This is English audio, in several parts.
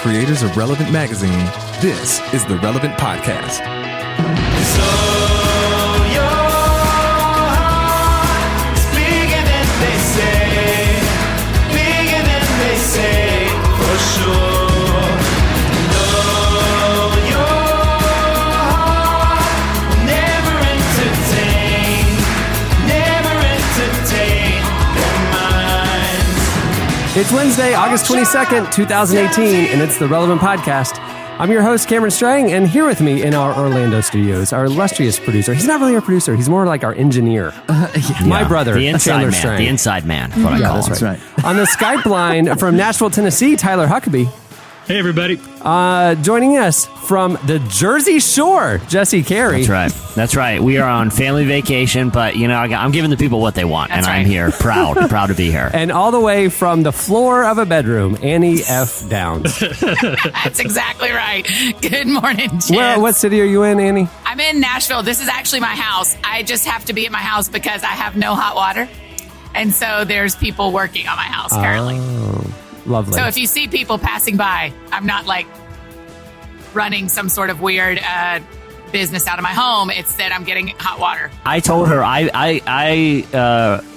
creators of Relevant Magazine, this is the Relevant Podcast. So your heart is bigger than they say, for sure. No, your heart will never entertain their minds. It's Wednesday, August 22nd, 2018, and it's the Relevant Podcast. I'm your host, Cameron Strang, and here with me in our Orlando studios, our illustrious producer. He's not really our producer. He's more like our engineer. My brother, the inside Chandler man. Strang. The inside man, what I call him. That's right. On the Skype line from Nashville, Tennessee, Tyler Huckabee. Hey, everybody. Joining us from the Jersey Shore, Jesse Carey. That's right. We are on family vacation, but, you know, I'm giving the people what they want, That's and right. I'm here, proud to be here. And all the way from the floor of a bedroom, Annie F. Downs. That's exactly right. Good morning, Jim. What city are you in, Annie? I'm in Nashville. This is actually my house. I just have to be at my house because I have no hot water. And so there's people working on my house currently. Oh, lovely. So if you see people passing by, I'm not like running some sort of weird business out of my home. It's that I'm getting hot water. I told her I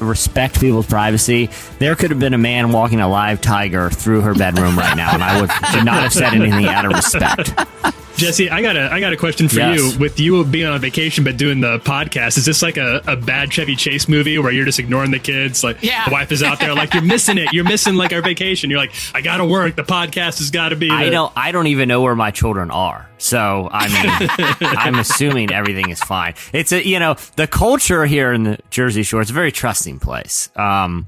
respect people's privacy. There could have been a man walking a live tiger through her bedroom right now, and I would not have said anything out of respect. Jesse, I got a question for Yes. you. With you being on vacation but doing the podcast, is this like a bad Chevy Chase movie where you're just ignoring the kids? Like, Yeah. the wife is out there like, you're missing it. You're missing like our vacation. You're like, I got to work. The podcast has got to be. I don't even know where my children are. So, I mean, I'm assuming everything is fine. It's the culture here in the Jersey Shore, it's a very trusting place. Cameron,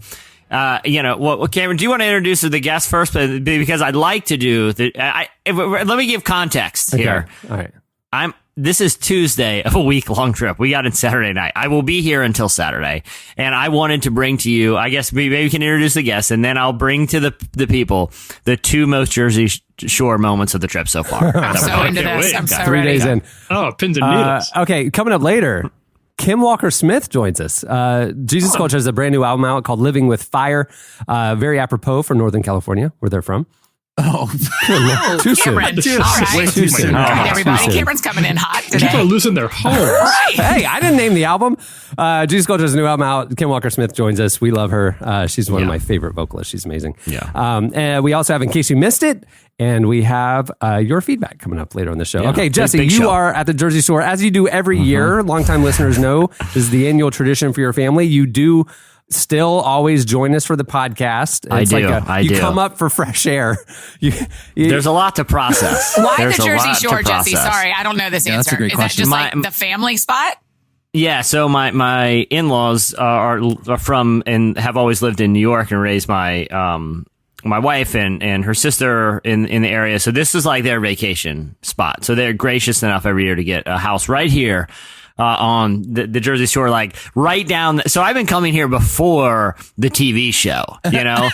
do you want to introduce the guest first? Because I'd like to do let me give context here. All right. This is Tuesday of a week-long trip. We got in Saturday night. I will be here until Saturday, and I wanted to bring to you, I guess maybe we can introduce the guests, and then I'll bring to the people the two most Jersey Shore moments of the trip so far. I'm so into can't this. wait. I'm so 3 ready. days in. Oh, pins and needles. Okay, coming up later, Kim Walker-Smith joins us. Jesus Culture has a brand new album out called Living with Fire. Very apropos for Northern California, where they're from. Cameron. Too soon. All right. Way too soon. All right, everybody. Too soon. Cameron's coming in hot People are today. losing their homes. Right. Hey, I didn't name the album. Jesus Culture has a new album out. Kim Walker-Smith joins us. We love her. She's one of my favorite vocalists. She's amazing. Yeah. And we also have In Case You Missed It, and we have your feedback coming up later on the show. Yeah. Okay, Jesse, Big you show. are at the Jersey Shore, as you do every year. Longtime listeners know this is the annual tradition for your family. You do still always join us for the podcast. I do. You come up for fresh air. There's a lot to process. Why There's the a Jersey lot to Shore, Jesse? process. Sorry, I don't know this answer. that's a great Is question. that just like the family spot? Yeah, so my in-laws are from and have always lived in New York and raised my wife and her sister in the area. So this is like their vacation spot. So they're gracious enough every year to get a house right here on the Jersey Shore, like right down. So I've been coming here before the TV show, you know.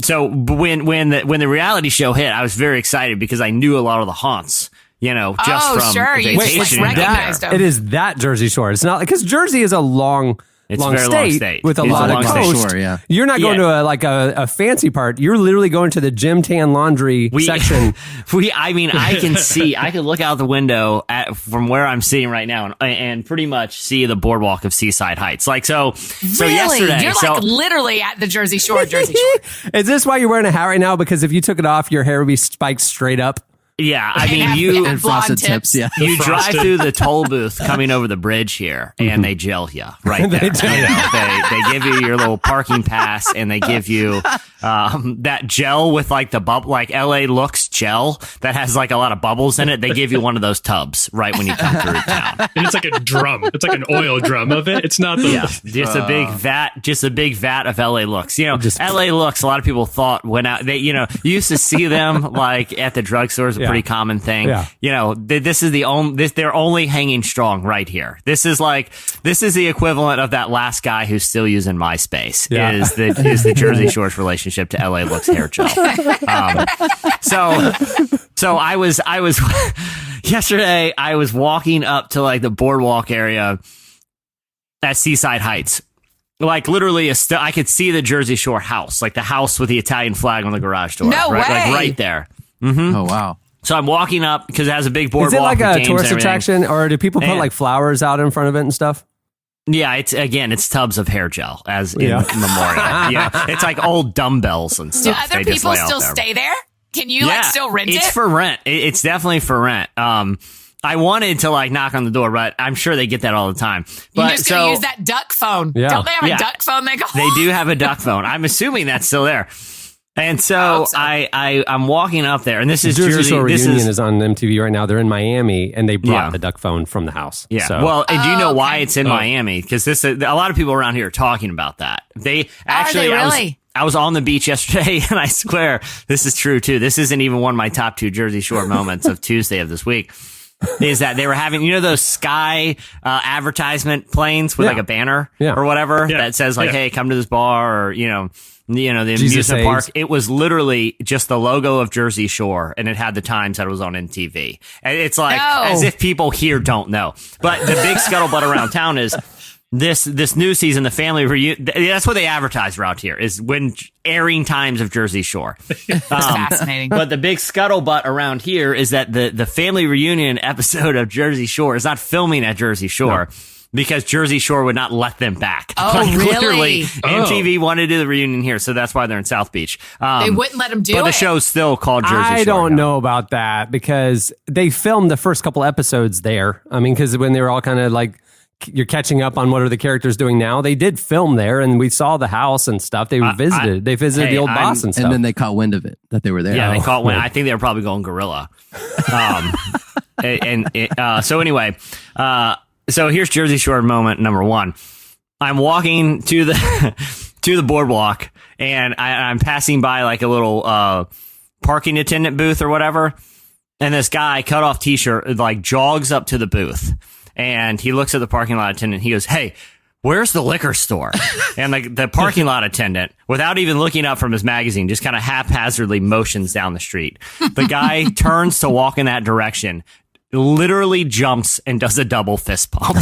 So when the reality show hit, I was very excited because I knew a lot of the haunts. You know, just Oh, from sure. You vacation. just recognized them. It is that Jersey Shore. It's not because Jersey is a long It's a very long state. with a It's lot a of long state. coast. Sure, yeah. You're not going Yeah. to a fancy part. You're literally going to the gym tan laundry section. I can look out the window from where I'm sitting right now and pretty much see the boardwalk of Seaside Heights. Like, so Really? yesterday. You're like literally at the Jersey Shore, Jersey Shore. Is this why you're wearing a hat right now? Because if you took it off, your hair would be spiked straight up. yeah, I And mean, have- you and Frosted blonde tips, yeah. you drive Frosted. through the toll booth coming over the bridge here, and they gel you right there. They give you your little parking pass, and they give you that gel with like the bubble, like LA Looks gel that has like a lot of bubbles in it. They give you one of those tubs right when you come through town. And it's like a drum. It's like an oil drum of it. It's not the. Yeah, just a big vat of LA Looks. You know, LA Looks. A lot of people thought went out. They, you used to see them like at the drugstores, a pretty common thing. Yeah. You know, this is they're only hanging strong right here. This is the equivalent of that last guy who's still using MySpace. Yeah. Is the Jersey Shore's relationship to LA Looks hair gel. So I was yesterday. I was walking up to like the boardwalk area at Seaside Heights. Like literally, I could see the Jersey Shore house, like the house with the Italian flag on the garage door. No right, way. like right there. Oh, wow. So I'm walking up because it has a big boardwalk. Is it like with a games tourist and everything. attraction, or do people put And- like flowers out in front of it and stuff? Yeah, it's tubs of hair gel as in memorial. Yeah, it's like old dumbbells and Do stuff. other They just people lay out still there. stay there? Can you like still rent it's it? for rent. It's definitely for rent. I wanted to like knock on the door, but I'm sure they get that all the time. You're But just going to so use that duck phone. Yeah. Don't they have Yeah. a duck phone they call? they do have a duck phone. I'm assuming that's still there. And so I'm walking up there, and this is Jersey Shore this Reunion is on MTV right now. They're in Miami, and they brought Yeah. the duck phone from the house. Yeah. So, Well, and do you know why okay. it's in Miami? Because a lot of people around here are talking about that. They actually, they really? I was on the beach yesterday, and I swear this is true too. This isn't even one of my top 2 Jersey Shore moments of Tuesday of this week. Is that they were having, those sky advertisement planes with like a banner or whatever that says like, "Hey, come to this bar," or the Jesus amusement park. saves. It was literally just the logo of Jersey Shore, and it had the times that it was on MTV. And it's like as if people here don't know. But the big scuttlebutt around town is this new season, the family reunion. That's what they advertise around here, is when airing times of Jersey Shore. Fascinating. But the big scuttlebutt around here is that the family reunion episode of Jersey Shore is not filming at Jersey Shore. Because Jersey Shore would not let them back. Oh, really? Literally, MTV wanted to do the reunion here, so that's why they're in South Beach. They wouldn't let them do But it. the show's still called Jersey Shore. I don't now. know about that because they filmed the first couple episodes there. I mean, because when they were all kind of like, you're catching up on what are the characters doing now. They did film there, and we saw the house and stuff. They visited. They visited the old boss and stuff. And then they caught wind of it, that they were there. Yeah, they caught one. I think they were probably going gorilla. So anyway, so here's Jersey Shore moment number 1. I'm walking to the boardwalk, and I'm passing by like a little parking attendant booth or whatever, and this guy cut off t-shirt like jogs up to the booth, and he looks at the parking lot attendant. He goes, "Hey, where's the liquor store?" And like the parking lot attendant, without even looking up from his magazine, just kind of haphazardly motions down the street. The guy turns to walk in that direction, literally jumps and does a double fist pump.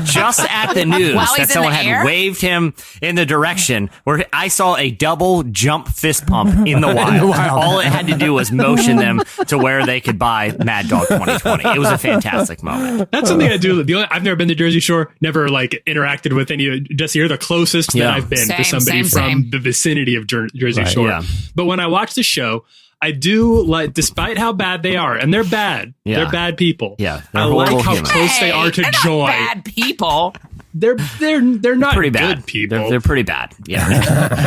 Just at the news While he's that in someone the had air? waved him in the direction where I saw a double jump fist pump in the wild. All it had to do was motion them to where they could buy Mad Dog 2020. It was a fantastic moment. That's something I do. I've never been to Jersey Shore, never like interacted with any. Jesse, you're the closest that I've been to somebody from the vicinity of Jersey Shore. Yeah. But when I watch the show, I do like, despite how bad they are, and they're bad. Yeah. They're bad people. Yeah, they're I like horrible how humans. close they are to they're not joy. bad people. They're not Pretty good bad. people. They're pretty bad. Yeah.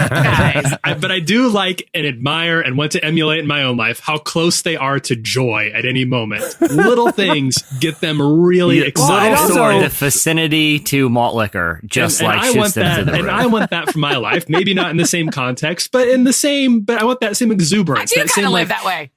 Guys. But I do like and admire and want to emulate in my own life how close they are to joy at any moment. Little things get them really excited. also- the vicinity to malt liquor just And like I shoots want them that, to the and roof. I want that for my life. Maybe not in the same context, but I want that same I exuberance. do That kind same of like, live that way.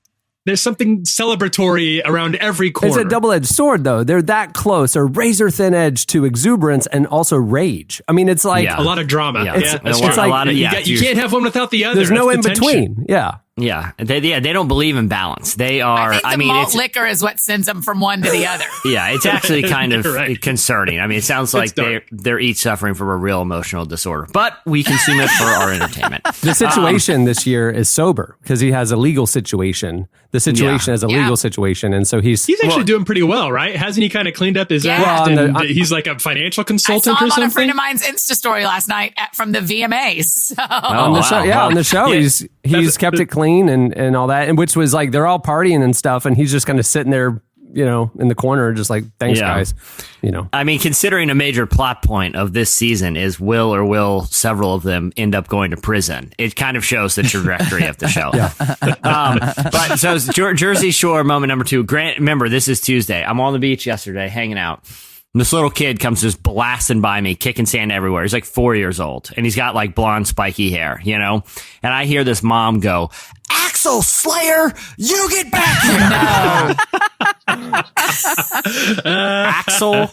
there's something celebratory around every corner. It's a double-edged sword, though. They're that close, a razor-thin edge to exuberance and also rage. I mean, it's like Yeah. a lot of drama. Yeah. Yeah, It's- that's it's true. like- a lot of- You yeah, got- you it's can't have one without the other. there's no in That's the tension. between. Yeah. Yeah, they don't believe in balance. They are. I think the mean, malt it's liquor is what sends them from one to the other. yeah, it's actually kind of You're right. concerning. I mean, it sounds like It's dark. they're each suffering from a real emotional disorder, but we consume it for our entertainment. The situation this year is sober because he has a legal situation. The situation is a legal situation, and so he's He's actually doing pretty well, right? Hasn't he kind of cleaned up his Yeah. act? Well, and he's like a financial I consultant saw or him on a something. friend of mine's Insta story last night from the VMAs. So. on the show. Yeah, on the show, Yeah. he's That's- kept it clean and all that, and which was like they're all partying and stuff, and he's just kind of sitting there, in the corner, just like thanks, Yeah. guys. I mean, considering a major plot point of this season is will several of them end up going to prison, it kind of shows the trajectory of the show. But so it's Jersey Shore moment number 2. Grant, remember, this is Tuesday. I'm on the beach yesterday hanging out. And this little kid comes just blasting by me, kicking sand everywhere. He's like 4 years old, and he's got like blonde, spiky hair, And I hear this mom go, "Axel Slayer, you get back here!" Axel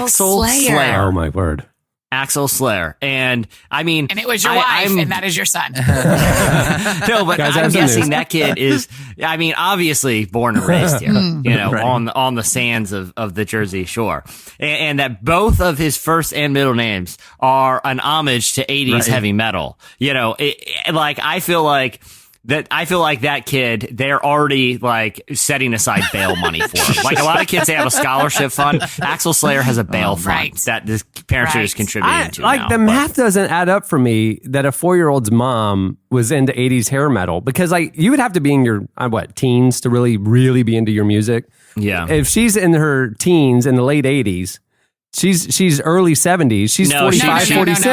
Slayer. Oh my word! Axel Slayer. And I mean, And it was your wife, and that is your son. no, but Guys, I I'm have some guessing news. that kid is, I mean, obviously born and raised here, on the sands of the Jersey Shore. And that both of his first and middle names are an homage to 80s heavy metal. I feel like that I feel like that kid, they're already like setting aside bail money for him. Like a lot of kids, they have a scholarship fund. Axel Slayer has a bail fund Right. that the parents are just contributing to. Like now. the math doesn't add up for me that a 4-year-old's mom was into 80s hair metal, because like you would have to be in your teens to really be into your music. Yeah. If she's in her teens in the late 80s, she's early 70s. She's No, 45, 46.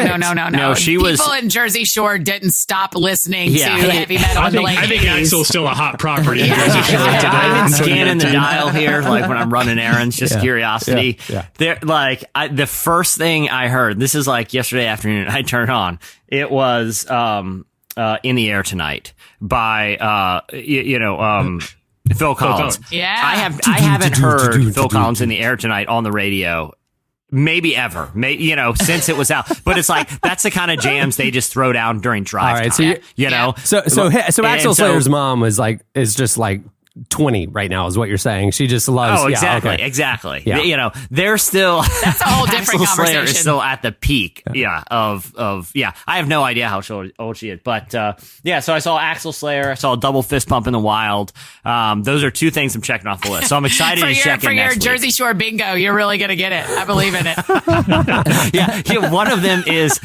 No. she People was- in Jersey Shore didn't stop listening Yeah. to heavy metal in the late I think 80s. Axel's still a hot property in Jersey Shore today. I've been scanning the 2019. dial here, like when I'm running errands, just curiosity. Yeah. There, like the first thing I heard, this is like yesterday afternoon. I turned on. It was "In the Air Tonight" by Phil Collins. Yeah. I haven't heard Phil Collins "In the Air Tonight" on the radio. Maybe ever, since it was out. But it's like that's the kind of jams they just throw down during drive. All right, time, so So Axel Slayer's mom is just like 20 right now, is what you're saying. She just loves. Oh, exactly, yeah, okay. exactly. Yeah. They're still. That's a whole different Axel Slayer conversation. is still at the peak. Of I have no idea how old she is, but So I saw Axel Slayer. I saw Double Fist Pump in the Wild. Those are two things I'm checking off the list. So I'm excited to check in for your next week. Jersey Shore bingo. You're really gonna get it. I believe in it. Yeah, one of them is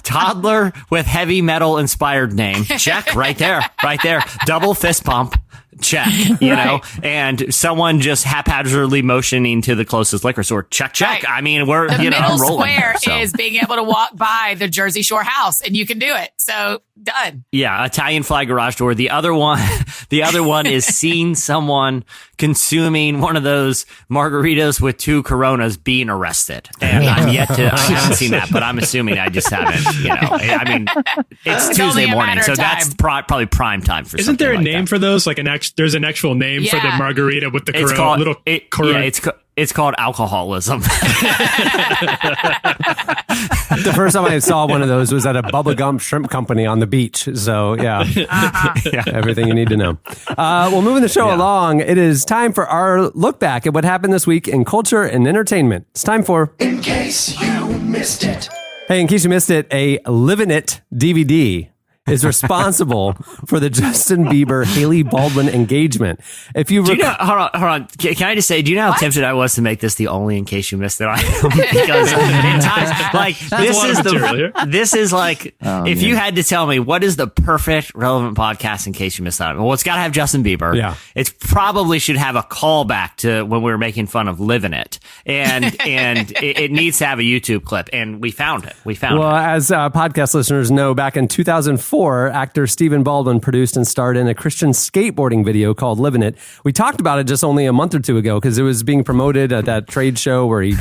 toddler with heavy metal inspired name. Check right there. Double Fist Pump. Check, and someone just haphazardly motioning to the closest liquor store. Check. Right. I mean, we're The middle I'm rolling. square So. is being able to walk by the Jersey Shore house, and you can do it. So done. Yeah, Italian flag garage door. The other one is seeing someone consuming one of those margaritas with 2 Coronas being arrested. And I haven't seen that, but I'm assuming I just haven't, I mean, it's It's Tuesday only a morning, matter so of that's time. probably prime time for Isn't there a something like name that. for those? Like there's an actual name for the Yeah. margarita with the It's Corona, called, little Corona. it's called alcoholism. The first time I saw one of those was at a Bubba Gump shrimp company on the beach. So yeah, everything you need to know. Well, moving the show along, it is time for our look back at what happened this week in culture and entertainment. It's time for In case you missed it. Hey, in case you missed it, a Livin' It DVD is responsible for the Justin Bieber Haley Baldwin engagement. If you Do you know, hold on. Can I just say, do you know how tempted I was to make this the only in case you missed it item? Because in times, like this is like if you had to tell me what is the perfect relevant podcast in case you missed that. Well, it's got to have Justin Bieber. Yeah. It probably should have a callback to when we were making fun of Living It, and it needs to have a YouTube clip, and we found it. Well, as podcast listeners know, back in 2004, actor Stephen Baldwin produced and starred in a Christian skateboarding video called Livin' It. We talked about it just only a month or two ago because it was being promoted at that trade show where he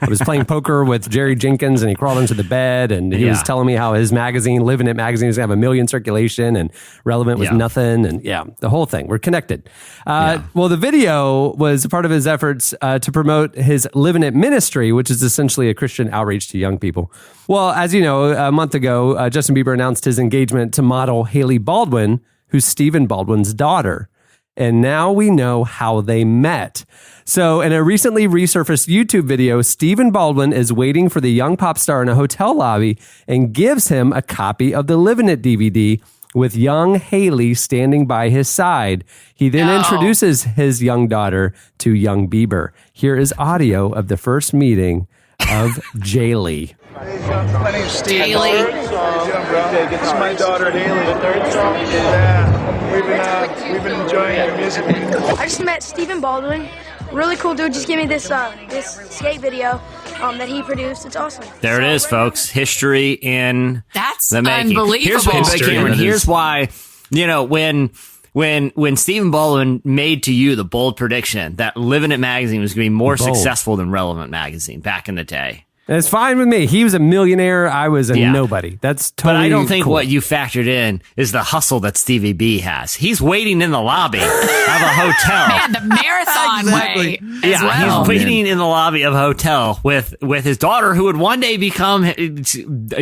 was playing poker with Jerry Jenkins and he crawled into the bed and he was telling me how his magazine, Livin' It magazine, is going to have 1 million circulation and Relevant was nothing. And the whole thing. We're connected. Well, the video was part of his efforts to promote his Livin' It ministry, which is essentially a Christian outreach to young people. Well, as you know, a month ago, Justin Bieber announced his engagement to model Haley Baldwin, who's Stephen Baldwin's daughter. And now we know how they met. So in a recently resurfaced YouTube video, Stephen Baldwin is waiting for the young pop star in a hotel lobby and gives him a copy of the Livin' It DVD with young Haley standing by his side. He then introduces his young daughter to young Bieber. Here is audio of the first meeting of Jaylee. My name's Steve. Haley. This is my daughter Haley. The third song. Yeah, we've been enjoying your music. I just met Stephen Baldwin. Really cool dude. Just gave me this this skate video that he produced. It's awesome. There it is, folks. History in That's the making. unbelievable. Here's why, when Stephen Baldwin made to you the bold prediction that Livin' It magazine was going to be more successful than Relevant magazine back in the day. It's fine with me. He was a millionaire. I was a nobody. That's totally But I don't think cool. what you factored in is the hustle that Stevie B has. He's waiting in the lobby of a hotel. Man, the marathon way as well. He's waiting in the lobby of a hotel with his daughter, who would one day become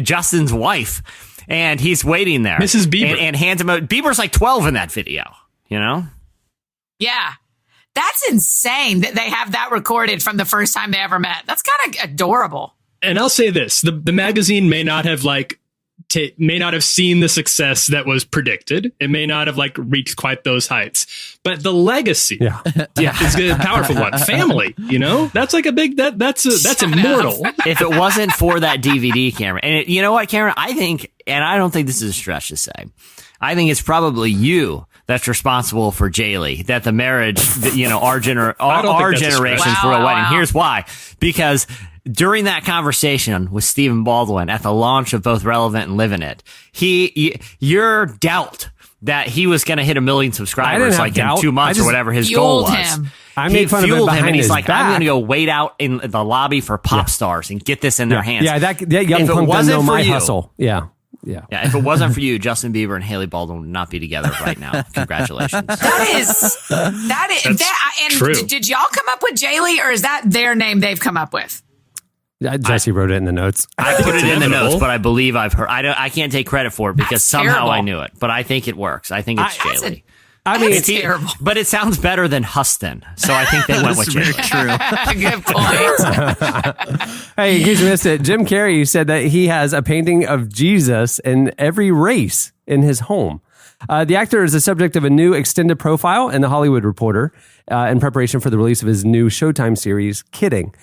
Justin's wife, and he's waiting there. Mrs. Bieber. and hands him out. Bieber's like 12 in that video. Yeah. That's insane that they have that recorded from the first time they ever met. That's kind of adorable. And I'll say this, the magazine may not have like may not have seen the success that was predicted. It may not have like reached quite those heights, but the legacy is a powerful one. Family, that's like a big, that's immortal. If it wasn't for that DVD, Cameron, and you know what, Cameron, I think, and I don't think this is a stretch to say, I think it's probably you that's responsible for Jaylee, that the marriage, our generation's royal wedding. Here's why. Because during that conversation with Stephen Baldwin at the launch of both Relevant and Live in It, your doubt that he was going to hit 1 million subscribers like in 2 months or whatever his goal was. I made fun of him behind and he's his like, back. I'm going to go wait out in the lobby for pop stars and get this in their hands. Yeah, that young punk doesn't know my hustle. Yeah. If it wasn't for you, Justin Bieber and Haley Baldwin would not be together right now. Congratulations. True. Did y'all come up with Jaylee, or is that their name they've come up with? Jesse wrote it in the notes. I put it in the notes, but I believe I've heard. I can't take credit for it because That's somehow terrible. I knew it. But I think it works. I think it's Jaylee. It's terrible. But it sounds better than Huston, so I think they went with Jaylee. Good point. Hey, in case you missed it, Jim Carrey said that he has a painting of Jesus in every race in his home. The actor is the subject of a new extended profile in The Hollywood Reporter in preparation for the release of his new Showtime series, Kidding.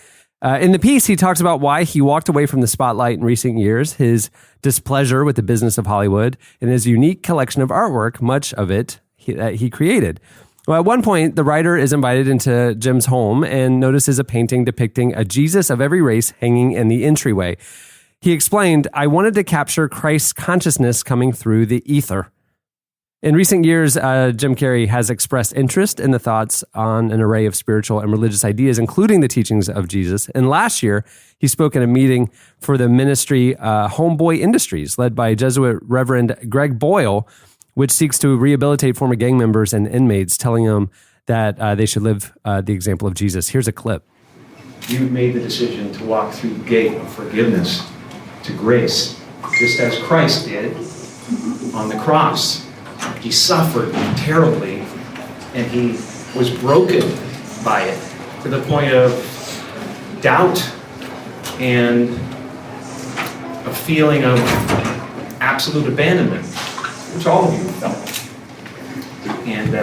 In the piece, he talks about why he walked away from the spotlight in recent years, his displeasure with the business of Hollywood, and his unique collection of artwork, much of it he created. Well, at one point, the writer is invited into Jim's home and notices a painting depicting a Jesus of every race hanging in the entryway. He explained, "I wanted to capture Christ's consciousness coming through the ether." In recent years, Jim Carrey has expressed interest in the thoughts on an array of spiritual and religious ideas, including the teachings of Jesus. And last year, he spoke at a meeting for the ministry Homeboy Industries, led by Jesuit Reverend Greg Boyle, which seeks to rehabilitate former gang members and inmates, telling them that they should live the example of Jesus. Here's a clip. You made the decision to walk through the gate of forgiveness to grace, just as Christ did on the cross. He suffered terribly, and he was broken by it to the point of doubt and a feeling of absolute abandonment, which all of you felt. And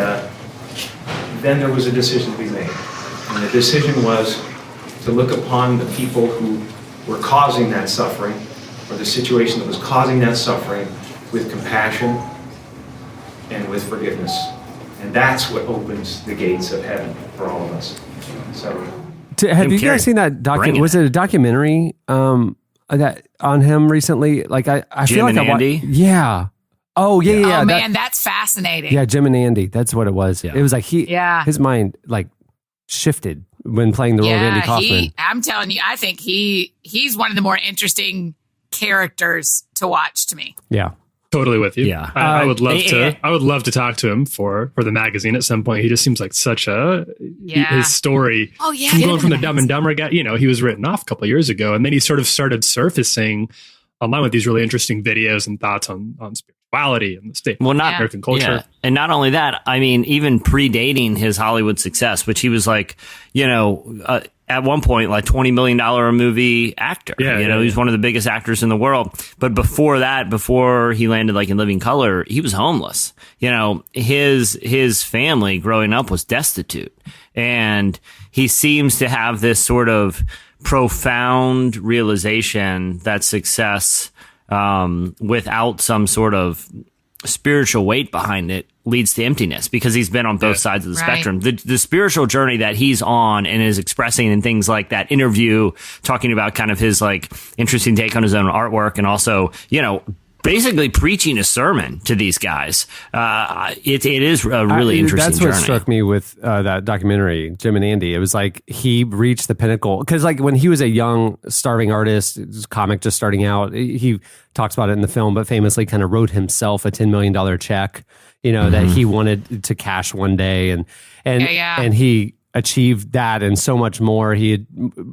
then there was a decision to be made. And the decision was to look upon the people who were causing that suffering, or the situation that was causing that suffering, with compassion and with forgiveness. And that's what opens the gates of heaven for all of us. So, have you guys seen that documentary? Was it a documentary that on him recently? Like I Jim feel like and Andy? Yeah. Oh yeah. Oh man, that's fascinating. Yeah, Jim and Andy. That's what it was. Yeah. It was like his mind like shifted when playing the role of Andy Kaufman. I'm telling you, I think he's one of the more interesting characters to watch to me. Yeah. Totally with you. Yeah. I would love to. I would love to talk to him for the magazine at some point. He just seems like such his story. Oh yeah, going from the Dumb and Dumber guy. He was written off a couple of years ago, and then he sort of started surfacing online with these really interesting videos and thoughts on spirituality and the state of American culture. Yeah. And not only that, I mean, even predating his Hollywood success, which he was like, at one point, like $20 million a movie actor. He's one of the biggest actors in the world. But before that, before he landed like in Living Color, he was homeless. His family growing up was destitute. And he seems to have this sort of profound realization that success, without some sort of spiritual weight behind it, leads to emptiness, because he's been on both sides of the spectrum. The spiritual journey that he's on and is expressing in ththings like that interview, talking about kind of his like interesting take on his own artwork, and also, basically preaching a sermon to these guys. It is a really interesting That's what journey. struck me with that documentary, Jim and Andy. It was like he reached the pinnacle. Because like when he was a young, starving artist, comic just starting out, he talks about it in the film, but famously kind of wrote himself a $10 million check, that he wanted to cash one day. And he achieved that and so much more. He had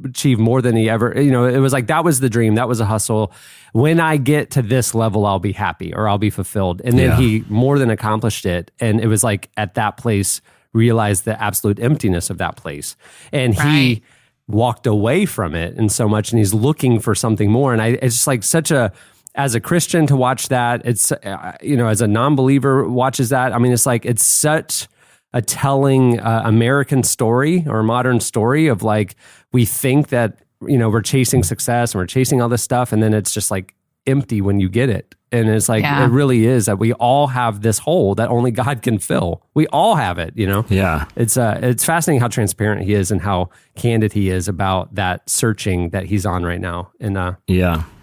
achieved more than he ever, it was like, that was the dream. That was a hustle. When I get to this level, I'll be happy or I'll be fulfilled. And then he more than accomplished it. And it was like at that place, realized the absolute emptiness of that place. And he walked away from it and so much, and he's looking for something more. And it's just like such a as a Christian to watch that, it's, as a non-believer watches that. I mean, it's like, it's such a telling American story or modern story of like, we think that, we're chasing success and we're chasing all this stuff. And then it's just like empty when you get it. And it's like, it really is that we all have this hole that only God can fill. We all have it, Yeah. It's fascinating how transparent he is and how candid he is about that searching that he's on right now. And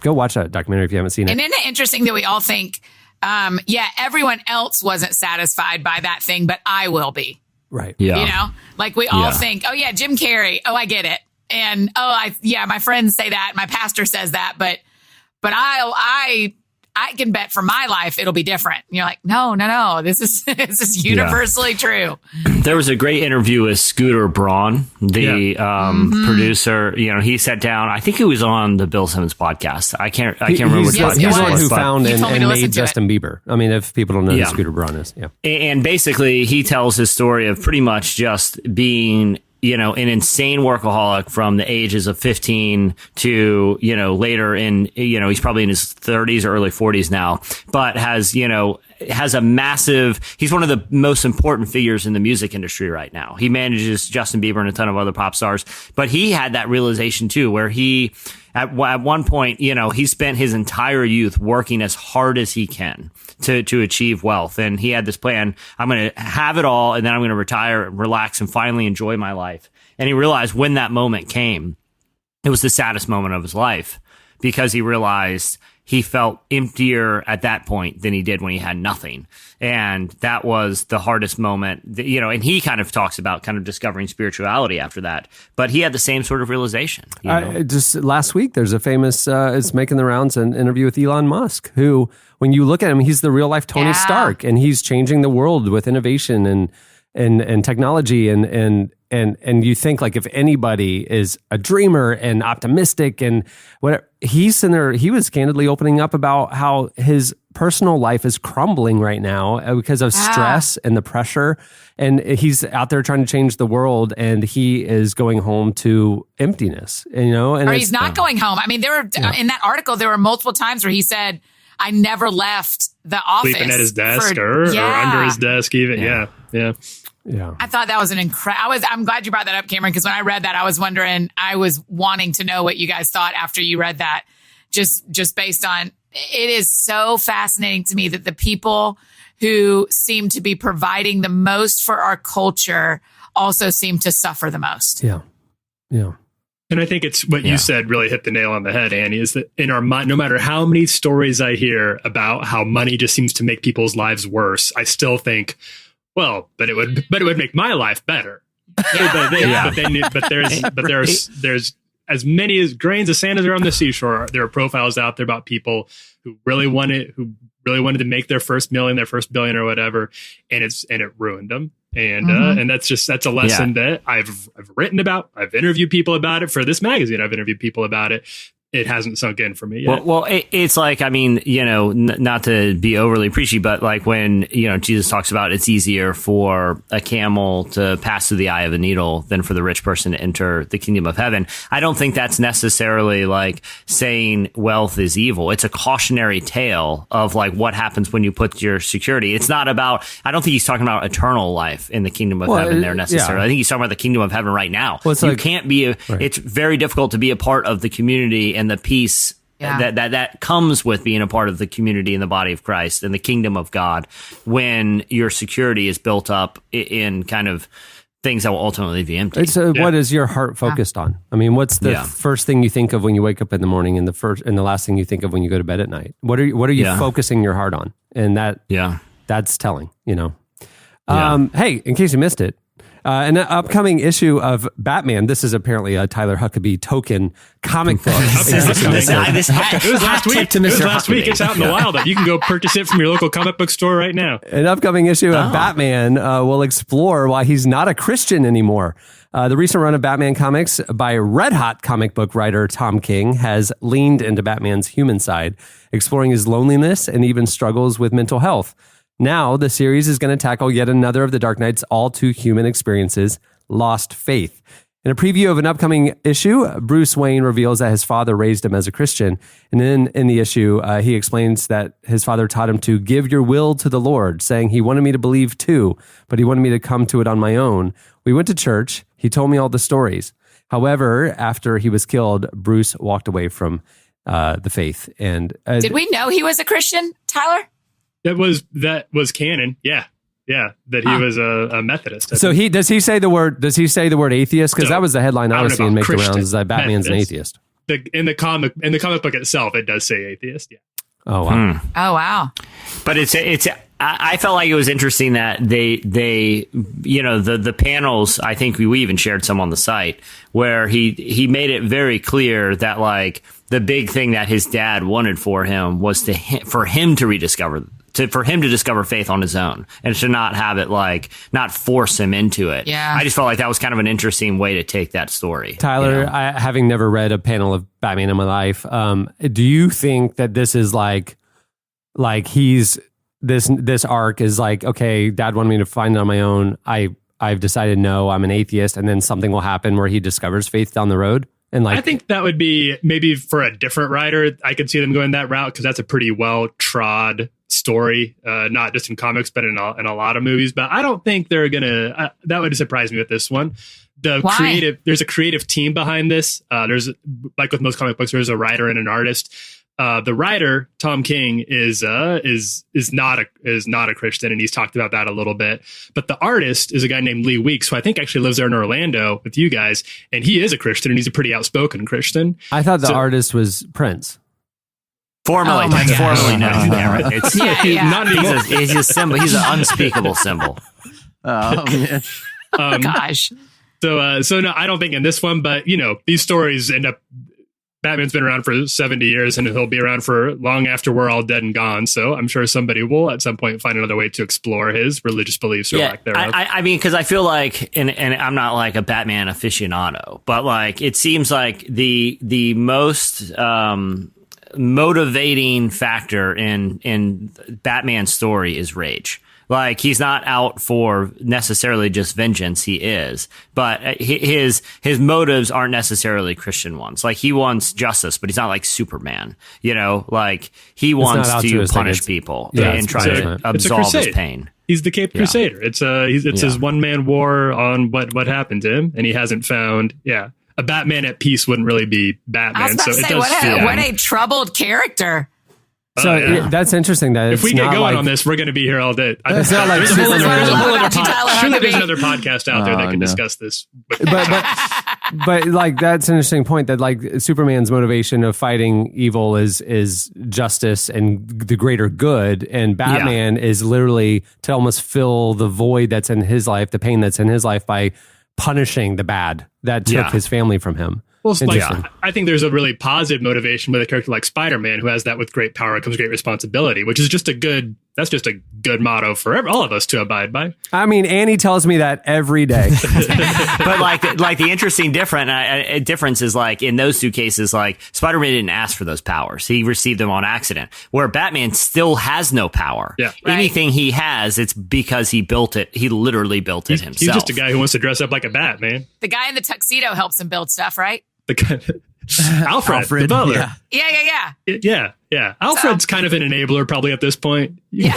go watch that documentary if you haven't seen it. And isn't it interesting that we all think, everyone else wasn't satisfied by that thing, but I will be. Right. Yeah. Like we all think, oh yeah, Jim Carrey. Oh, I get it. And my friends say that. My pastor says that, but I can bet for my life it'll be different. And you're like, no. This is universally true. There was a great interview with Scooter Braun, the producer. He sat down. I think he was on the Bill Simmons podcast. I can't remember which podcast. He's the one who found and made Justin Bieber. I mean, if people don't know who Scooter Braun is, And basically, he tells his story of pretty much just being an insane workaholic from the ages of 15 to, later in, he's probably in his 30s or early 40s now, but has a massive, he's one of the most important figures in the music industry right now. He manages Justin Bieber and a ton of other pop stars, but he had that realization too, where he, at one point, he spent his entire youth working as hard as he can to achieve wealth. And he had this plan. I'm going to have it all, and then I'm going to retire, relax, and finally enjoy my life. And he realized when that moment came, it was the saddest moment of his life, because he realized he felt emptier at that point than he did when he had nothing. And that was the hardest moment, and he kind of talks about kind of discovering spirituality after that. But he had the same sort of realization. Just last week, there's a famous, it's making the rounds, an interview with Elon Musk, who, when you look at him, he's the real life Tony Stark, and he's changing the world with innovation and technology. And you think, like, if anybody is a dreamer and optimistic and whatever, he's in there, he was candidly opening up about how his personal life is crumbling right now because of stress and the pressure. And he's out there trying to change the world, and he is going home to emptiness, and or he's not going home. I mean, there were in that article, there were multiple times where he said, I never left the office. Sleeping at his desk or under his desk even. Yeah. I thought that was an incredible. I'm glad you brought that up, Cameron, because when I read that, I was wanting to know what you guys thought after you read that. Just based on, it is so fascinating to me that the people who seem to be providing the most for our culture also seem to suffer the most. Yeah. And I think it's what you said really hit the nail on the head, Annie, is that in our mind, no matter how many stories I hear about how money just seems to make people's lives worse, I still think, well, but it would make my life better. But there's as many as grains of sand as there are on the seashore. There are profiles out there about people who really wanted to make their first million, their first billion, or whatever, and it ruined them. And that's a lesson that I've written about. I've interviewed people about it for this magazine. I've interviewed people about it. It hasn't sunk in for me yet. Well, it's like, I mean, not to be overly preachy, but like when, Jesus talks about it's easier for a camel to pass through the eye of a needle than for the rich person to enter the kingdom of heaven. I don't think that's necessarily like saying wealth is evil. It's a cautionary tale of like what happens when you put your security. It's not about, I don't think he's talking about eternal life in the kingdom of heaven there necessarily. I think he's talking about the kingdom of heaven right now. Well, it's very difficult to be a part of the community and the peace that comes with being a part of the community in the body of Christ and the kingdom of God when your security is built up in kind of things that will ultimately be empty. What is your heart focused on? I mean, what's the first thing you think of when you wake up in the morning, and the last thing you think of when you go to bed at night? What are you focusing your heart on? And that's telling, Hey, in case you missed it, an upcoming issue of Batman. This is apparently a Tyler Huckabee token comic book. It was last week. It's out in the wild. You can go purchase it from your local comic book store right now. An upcoming issue of Batman will explore why he's not a Christian anymore. The recent run of Batman comics by red-hot comic book writer Tom King has leaned into Batman's human side, exploring his loneliness and even struggles with mental health. Now, the series is going to tackle yet another of the Dark Knight's all-too-human experiences, lost faith. In a preview of an upcoming issue, Bruce Wayne reveals that his father raised him as a Christian. And then in the issue, he explains that his father taught him to give your will to the Lord, saying he wanted me to believe too, but he wanted me to come to it on my own. We went to church. He told me all the stories. However, after he was killed, Bruce walked away from the faith. And did we know he was a Christian, Tyler? That was canon. Yeah. Yeah, that he was a Methodist. So does he say the word atheist? Because that was the headline I was seeing make the rounds, is that Batman's Methodist. an atheist. In the comic book itself, it does say atheist. Yeah. Oh wow. Oh wow. But I felt like it was interesting that they the panels, I think we even shared some on the site, where he made it very clear that like the big thing that his dad wanted for him was for him to discover faith on his own, and to not have it not force him into it. Yeah. I just felt like that was kind of an interesting way to take that story. Tyler, having never read a panel of Batman in my life, do you think that this is like he's this arc is like, okay, Dad wanted me to find it on my own. I've decided no, I'm an atheist, and then something will happen where he discovers faith down the road? And I think that would be maybe for a different writer. I could see them going that route because that's a pretty well trod story, not just in comics, but in a lot of movies. But I don't think they're gonna. That would surprise me with this one. There's a creative team behind this. There's, like with most comic books, there's a writer and an artist. The writer, Tom King, is not a Christian, and he's talked about that a little bit. But the artist is a guy named Lee Weeks, who I think actually lives there in Orlando with you guys, and he is a Christian, and he's a pretty outspoken Christian. I thought the artist was Prince. Formerly, formerly known. It's not anymore. He's a symbol. He's an unspeakable symbol. Oh man. Gosh. So no, I don't think in this one, but these stories end up. Batman's been around for 70 years, and he'll be around for long after we're all dead and gone. So I'm sure somebody will at some point find another way to explore his religious beliefs or lack thereof. I mean, because I feel like, and I'm not like a Batman aficionado, but like it seems like the most motivating factor in Batman's story is rage. Like, he's not out for necessarily just vengeance. He is, but his motives aren't necessarily Christian ones. Like, he wants justice, but he's not like Superman. Like he wants to punish people and try to absolve his pain. He's the Caped Crusader. It's his one man war on what happened to him, and he hasn't found. Yeah, a Batman at peace wouldn't really be Batman. I was about to say, what a troubled character. So that's interesting. That if we get going on this, we're going to be here all day. It's not like there's another podcast out there that can discuss this. But like that's an interesting point. That like Superman's motivation of fighting evil is justice and the greater good, and Batman is literally to almost fill the void that's in his life, the pain that's in his life, by punishing the bad that took his family from him. Well, I think there's a really positive motivation with a character like Spider-Man, who has that with great power comes great responsibility, which is just a good motto for all of us to abide by. I mean, Annie tells me that every day. But like the interesting difference is like in those two cases, like Spider-Man didn't ask for those powers. He received them on accident, where Batman still has no power. Yeah. Anything he has, it's because he built it. He literally built it himself. He's just a guy who wants to dress up like a bat, man. The guy in the tuxedo helps him build stuff, right? The guy, Alfred, the butler. Yeah. Alfred's kind of an enabler probably at this point. Yeah.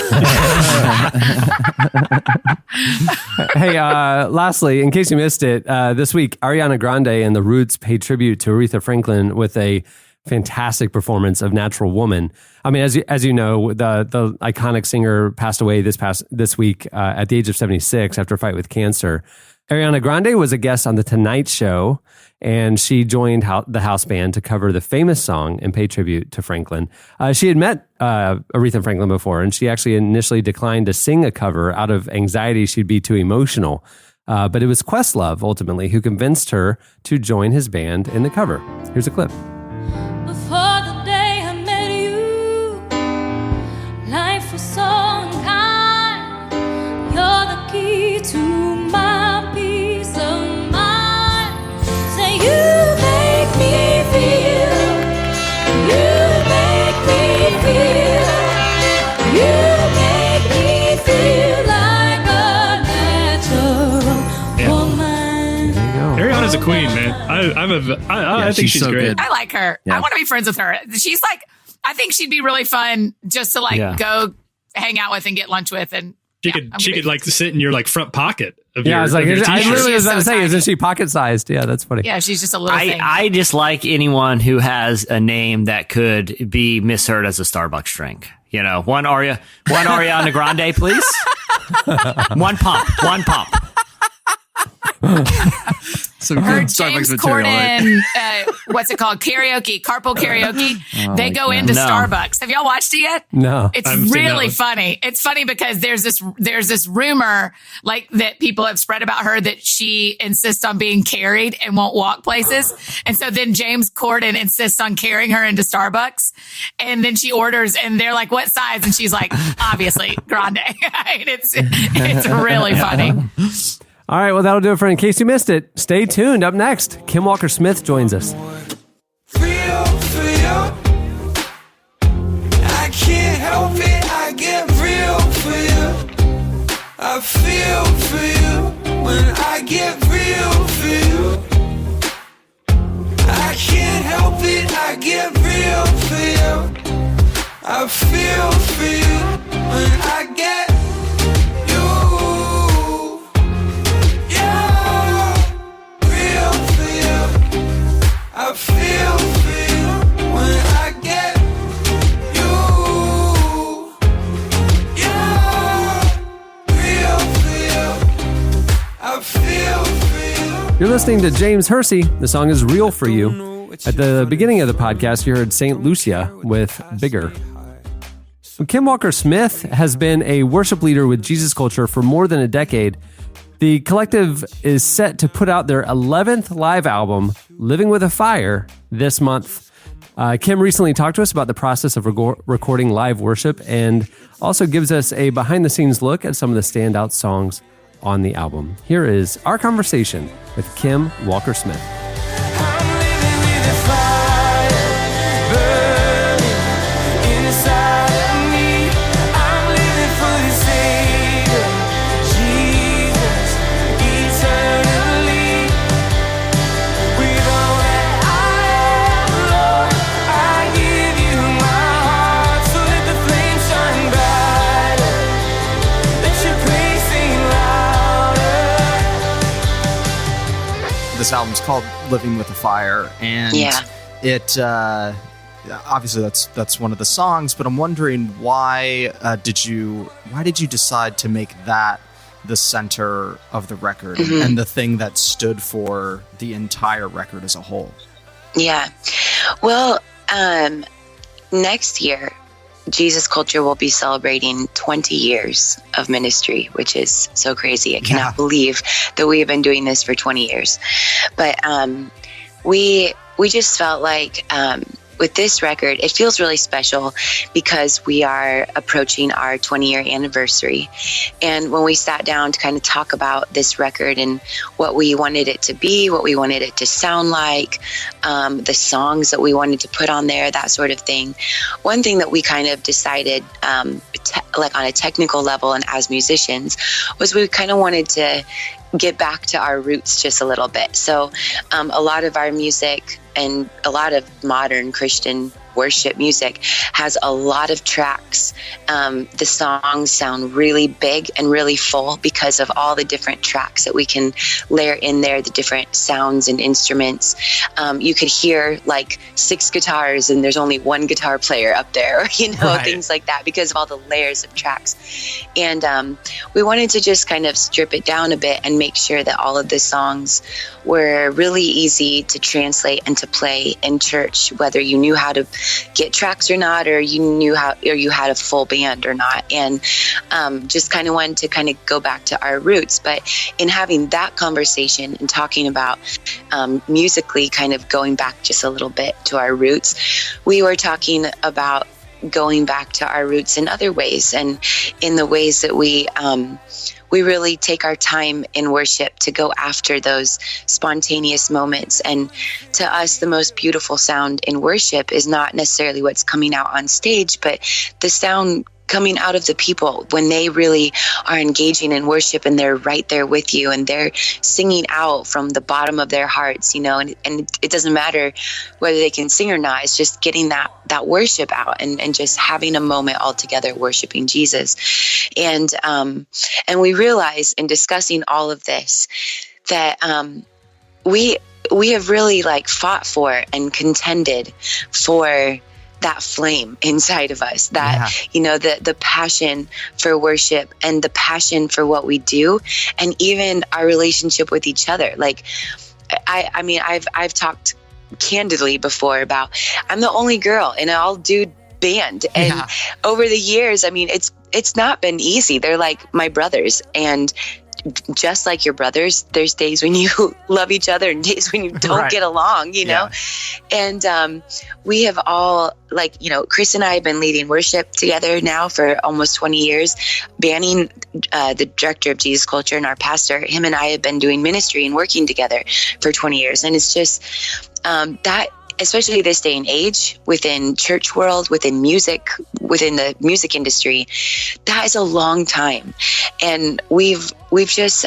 Hey, lastly, in case you missed it, this week, Ariana Grande and the Roots paid tribute to Aretha Franklin with a fantastic performance of Natural Woman. I mean, as you know, the iconic singer passed away this week at the age of 76 after a fight with cancer. Ariana Grande was a guest on The Tonight Show, and she joined the house band to cover the famous song and pay tribute to Franklin. She had met Aretha Franklin before, and she actually initially declined to sing a cover out of anxiety she'd be too emotional. But it was Questlove, ultimately, who convinced her to join his band in the cover. Here's a clip. Before the day I met you, life was so unkind. You're the key to my peace of mind. Say you make me feel, you make me feel, you make me feel like a natural woman. Ariana's a queen, man. I think she's so great. good. I like her. Yeah. I want to be friends with her. She's like, I think she'd be really fun just to go hang out with and get lunch with. And she could like sit in your like front pocket of your, I was like, of your I t-shirt. literally was about to say, tiny. isn't she pocket sized? Yeah, that's funny. yeah, she's just a little thing. I dislike anyone who has a name that could be misheard as a Starbucks drink. You know, one Ariana Grande, please. One pump. Some Her good Starbucks James material. Corden, what's it called? Carpool karaoke. They go into Starbucks. Have y'all watched it yet? No. It's I've seen that really one. funny. It's funny because there's this rumor like that people have spread about her that she insists on being carried and won't walk places. And so then James Corden insists on carrying her into Starbucks. And then she orders and they're like, what size? And she's like, obviously grande. It's really funny. All right, well, that'll do it for In Case You Missed It. Stay tuned. Up next, Kim Walker-Smith joins us. Real for you. I can't help it. I get real for you. I feel for you when I get real for you. I can't help it. I get real for you. I feel for you when I get I feel for you when I get you. Yeah, real for you. I feel for you. You're listening to James Hersey. The song is Real for You. At the beginning of the podcast, you heard St. Lucia with Bigger. Kim Walker-Smith has been a worship leader with Jesus Culture for more than a decade. The collective is set to put out their 11th live album, Living with a Fire, this month. Kim recently talked to us about the process of recording live worship and also gives us a behind-the-scenes look at some of the standout songs on the album. Here is our conversation with Kim Walker-Smith. I'm living with a fire burning inside of me. I'm living for the Savior, Jesus, eternally. With all that I am, Lord, I give you my heart. So let the flame shine brighter, let your praise sing louder. This album's called Living with a Fire, and it obviously that's one of the songs, but I'm wondering why did you decide to make that the center of the record and the thing that stood for the entire record as a whole? Yeah. Well, next year, Jesus Culture will be celebrating 20 years of ministry, which is so crazy. I cannot believe that we have been doing this for 20 years. But we just felt like with this record, it feels really special because we are approaching our 20-year anniversary. And when we sat down to kind of talk about this record and what we wanted it to be, what we wanted it to sound like, the songs that we wanted to put on there, that sort of thing, one thing that we kind of decided, like on a technical level and as musicians, was we kind of wanted to get back to our roots just a little bit. So a lot of our music and a lot of modern Christian worship music has a lot of tracks. The songs sound really big and really full because of all the different tracks that we can layer in there, the different sounds and instruments. You could hear like 6 guitars and there's only one guitar player up there, things like that because of all the layers of tracks. And we wanted to just kind of strip it down a bit and make sure that all of the songs were really easy to translate and to play in church, whether you knew how to get tracks or not, or you had a full band or not. And just kind of wanted to kind of go back to our roots. But in having that conversation and talking about musically kind of going back just a little bit to our roots, we were talking about going back to our roots in other ways, and in the ways that we really take our time in worship to go after those spontaneous moments. And to us, the most beautiful sound in worship is not necessarily what's coming out on stage, but the sound coming out of the people when they really are engaging in worship and they're right there with you and they're singing out from the bottom of their hearts, and it doesn't matter whether they can sing or not. It's just getting that worship out and just having a moment all together worshiping Jesus. And we realize in discussing all of this that we have really fought for and contended for that flame inside of us, that, the passion for worship and the passion for what we do, and even our relationship with each other. I've talked candidly before about, I'm the only girl in an all dude band. And over the years, it's not been easy. They're like my brothers, and just like your brothers, there's days when you love each other and days when you don't get along, know? And we have all, Chris and I have been leading worship together now for almost 20 years. Banning, the director of Jesus Culture and our pastor, him and I have been doing ministry and working together for 20 years. And it's just that, especially this day and age, within church world, within music, within the music industry, that is a long time. And we've just,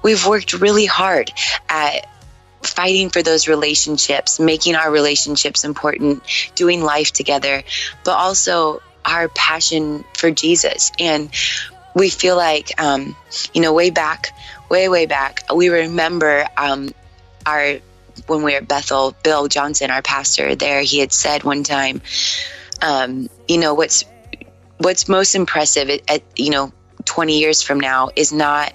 we've worked really hard at fighting for those relationships, making our relationships important, doing life together, but also our passion for Jesus. And we feel like, way back, we remember when we were at Bethel, Bill Johnson, our pastor there, he had said one time, what's most impressive at 20 years from now is not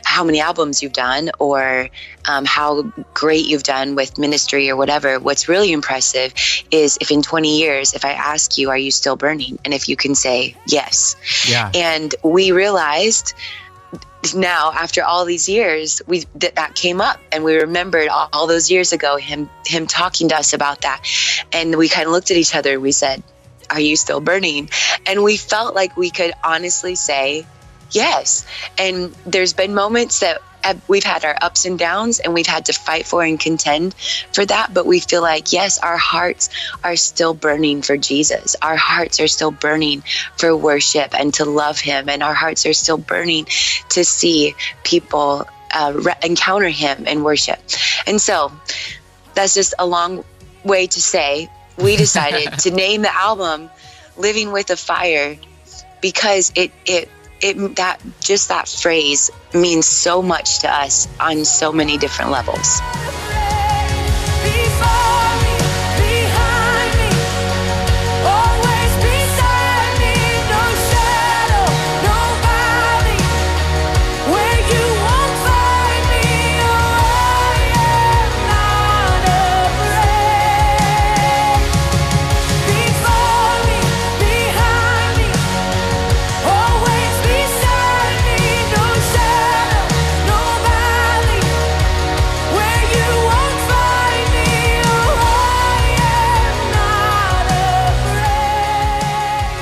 how many albums you've done or how great you've done with ministry or whatever. What's really impressive is if in 20 years, if I ask you, are you still burning? And if you can say yes. Yeah. And we realized now, after all these years, that came up, and we remembered all those years ago him talking to us about that, and we kind of looked at each other and we said, "Are you still burning?" And we felt like we could honestly say yes. And there's been moments that we've had our ups and downs, and we've had to fight for and contend for that. But we feel like, yes, our hearts are still burning for Jesus. Our hearts are still burning for worship and to love him. And our hearts are still burning to see people encounter him in worship. And so that's just a long way to say we decided to name the album Living with a Fire, because that phrase means so much to us on so many different levels.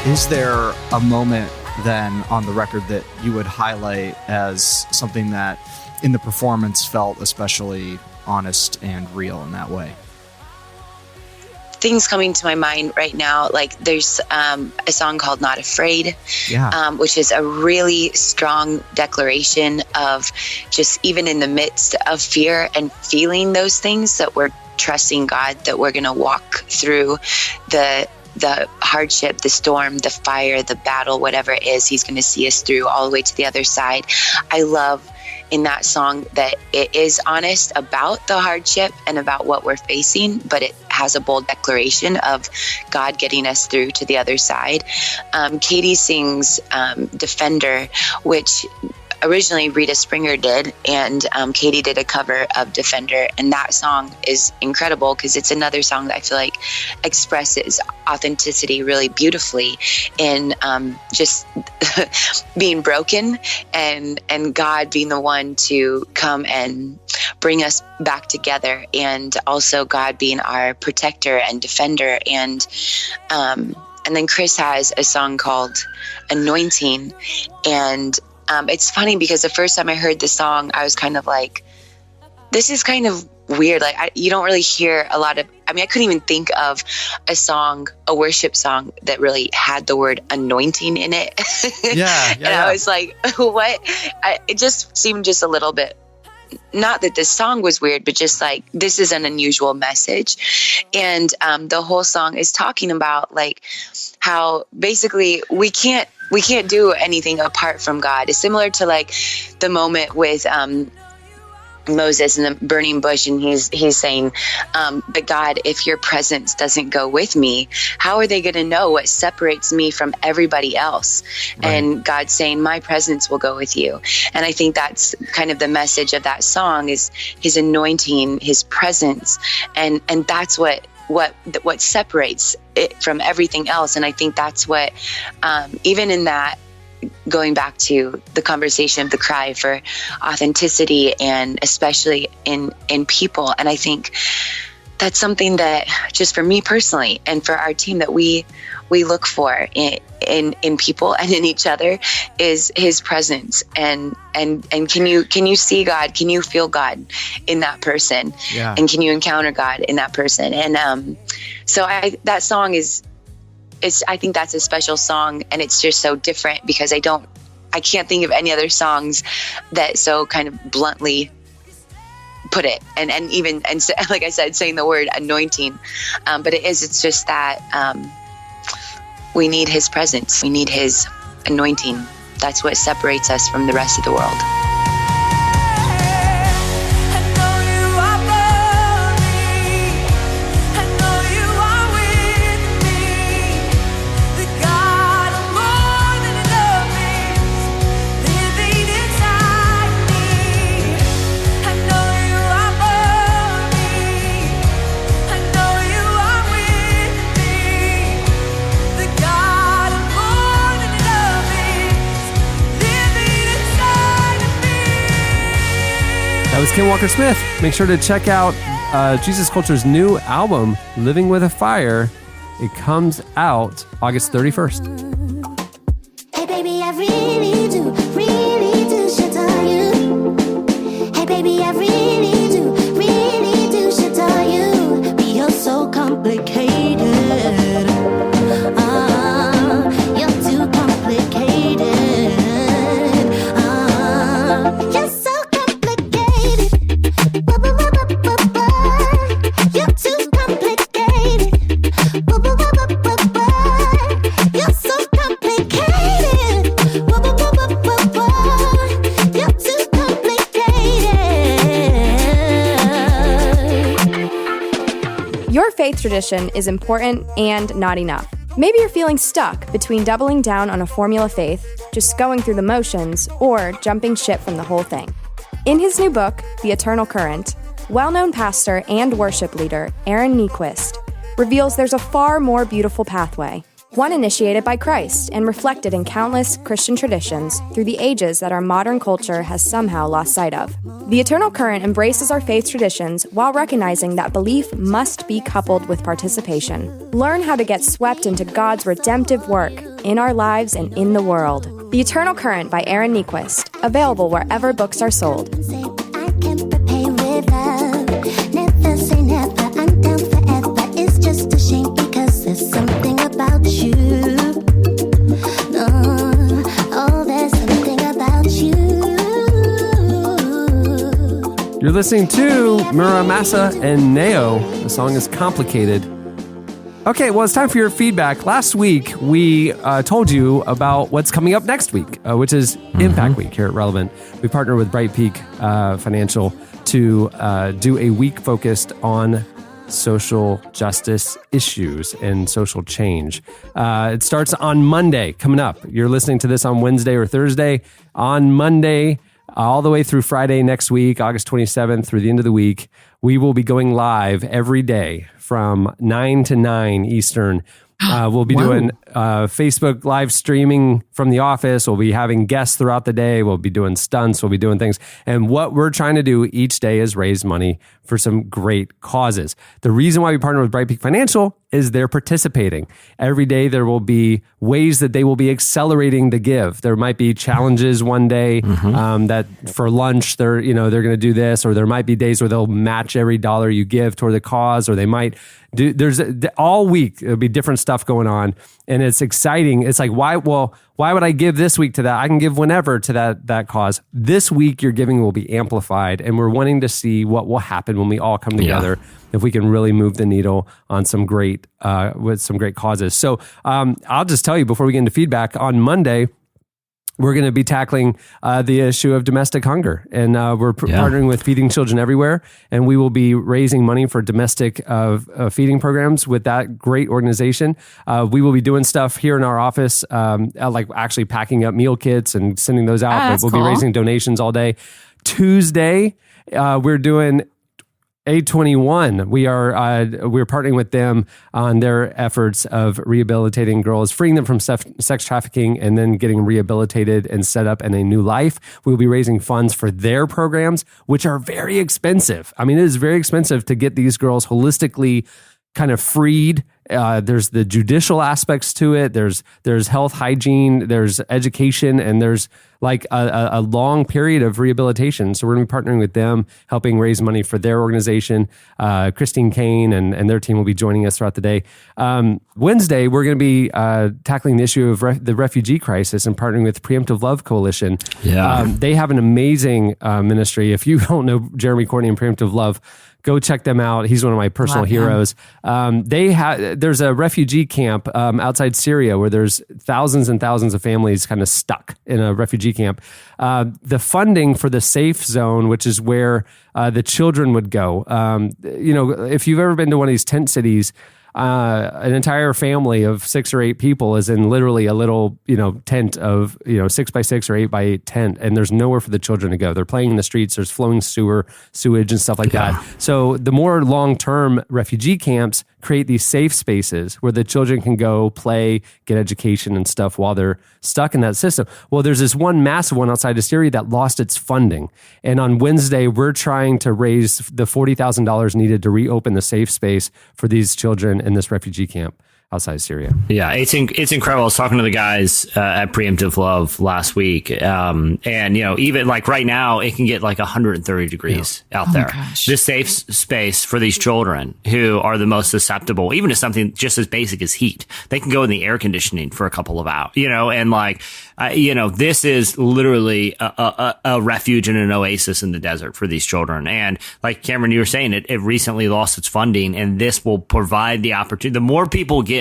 Is there a moment then on the record that you would highlight as something that in the performance felt especially honest and real in that way? Things coming to my mind right now, there's a song called Not Afraid, which is a really strong declaration of just, even in the midst of fear and feeling those things, that we're trusting God, that we're going to walk through the hardship, the storm, the fire, the battle, whatever it is, he's going to see us through all the way to the other side. I love in that song that it is honest about the hardship and about what we're facing, but it has a bold declaration of God getting us through to the other side. Katie sings Defender, which originally Rita Springer did, and Katie did a cover of Defender, and that song is incredible because it's another song that I feel like expresses authenticity really beautifully in just being broken and God being the one to come and bring us back together, and also God being our protector and defender. And then Chris has a song called Anointing, and it's funny because the first time I heard the song, I was kind of like, this is kind of weird. Like you don't really hear a lot of, I couldn't even think of a worship song that really had the word anointing in it. And I was like, what? It just seemed just a little bit, not that this song was weird, but just like, this is an unusual message. And the whole song is talking about like how basically we can't do anything apart from God. It's similar to like the moment with Moses in the burning bush, and he's saying, but God, if your presence doesn't go with me, how are they going to know what separates me from everybody else? Right. And God's saying, my presence will go with you. And I think that's kind of the message of that song, is his anointing, his presence, and that's what separates it from everything else. And I think that's what, even in that, going back to the conversation of the cry for authenticity, and especially in people. And I think that's something that just for me personally and for our team that we look for in people and in each other is his presence. And can you see God? Can you feel God in that person? Yeah. And can you encounter God in that person? And so that song I think that's a special song, and it's just so different because I can't think of any other songs that so kind of bluntly put it. And so, like I said, saying the word anointing, but it's just that we need his presence. We need his anointing. That's what separates us from the rest of the world. That was Kim Walker-Smith. Make sure to check out Jesus Culture's new album, Living with a Fire. It comes out August 31st. Hey baby, I really do shit on you. Hey baby, I really do shit on you. But you're so complicated. You're too complicated. You're so you're too complicated. You're so complicated. You're too complicated. Your faith tradition is important and not enough. Maybe you're feeling stuck between doubling down on a formula faith, just going through the motions, or jumping ship from the whole thing. In his new book, The Eternal Current, well-known pastor and worship leader Aaron Nyquist reveals there's a far more beautiful pathway, one initiated by Christ and reflected in countless Christian traditions through the ages that our modern culture has somehow lost sight of. The Eternal Current embraces our faith traditions while recognizing that belief must be coupled with participation. Learn how to get swept into God's redemptive work in our lives and in the world. The Eternal Current by Aaron Nyquist, available wherever books are sold. Never say never, I'm down forever. It's just a shame because there's something about you. No, oh, there's something about you. You're listening to Muramasa and Neo. The song is Complicated. Okay, well, it's time for your feedback. Last week, we told you about what's coming up next week, which is Impact Week here at Relevant. We partner with Bright Peak Financial to do a week focused on social justice issues and social change. It starts on Monday, coming up. You're listening to this on Wednesday or Thursday. On Monday, all the way through Friday next week, August 27th, through the end of the week, we will be going live every day from 9 to 9 Eastern. We'll be doing Facebook live streaming from the office. We'll be having guests throughout the day. We'll be doing stunts. We'll be doing things. And what we're trying to do each day is raise money for some great causes. The reason why we partner with Bright Peak Financial is they're participating. Every day there will be ways that they will be accelerating the give. There might be challenges one day that for lunch they're going to do this, or there might be days where they'll match every dollar you give toward the cause, or they might do. All week there'll be different stuff going on, and it's exciting. It's like why would I give this week to that? I can give whenever to that cause. This week your giving will be amplified, and we're wanting to see what will happen when we all come together. If we can really move the needle on some great with some great causes. So I'll just tell you before we get into feedback, on Monday, we're going to be tackling the issue of domestic hunger. And we're partnering with Feeding Children Everywhere. And we will be raising money for domestic feeding programs with that great organization. We will be doing stuff here in our office, like actually packing up meal kits and sending those out. But we'll be raising donations all day. Tuesday, we're doing A21. We're partnering with them on their efforts of rehabilitating girls, freeing them from sex trafficking, and then getting rehabilitated and set up in a new life. We'll be raising funds for their programs, which are very expensive. I mean, it is very expensive to get these girls holistically kind of freed. There's the judicial aspects to it. There's health, hygiene, there's education, and there's like a long period of rehabilitation. So we're going to be partnering with them, helping raise money for their organization. Christine Kane and their team will be joining us throughout the day. Wednesday, we're going to be tackling the issue of the refugee crisis and partnering with Preemptive Love Coalition. They have an amazing ministry. If you don't know Jeremy Courtney and Preemptive Love, go check them out. He's one of my personal heroes. There's a refugee camp outside Syria where there's thousands and thousands of families kind of stuck in a refugee camp. The funding for the safe zone, which is where the children would go. If you've ever been to one of these tent cities, an entire family of 6 or 8 people is in literally a little, tent of, 6 by 6 or 8 by 8 tent, and there's nowhere for the children to go. They're playing in the streets. There's flowing sewage and stuff like that. So the more long-term refugee camps create these safe spaces where the children can go play, get education and stuff while they're stuck in that system. Well, there's this one massive one outside of Syria that lost its funding. And on Wednesday, we're trying to raise the $40,000 needed to reopen the safe space for these children in this refugee camp outside Syria. Yeah, it's incredible. I was talking to the guys at Preemptive Love last week. And, even like right now, it can get like 130 degrees out there. This safe space for these children who are the most susceptible, even to something just as basic as heat. They can go in the air conditioning for a couple of hours, and this is literally a refuge and an oasis in the desert for these children. And like Cameron, you were saying, it recently lost its funding, and this will provide the opportunity. The more people give,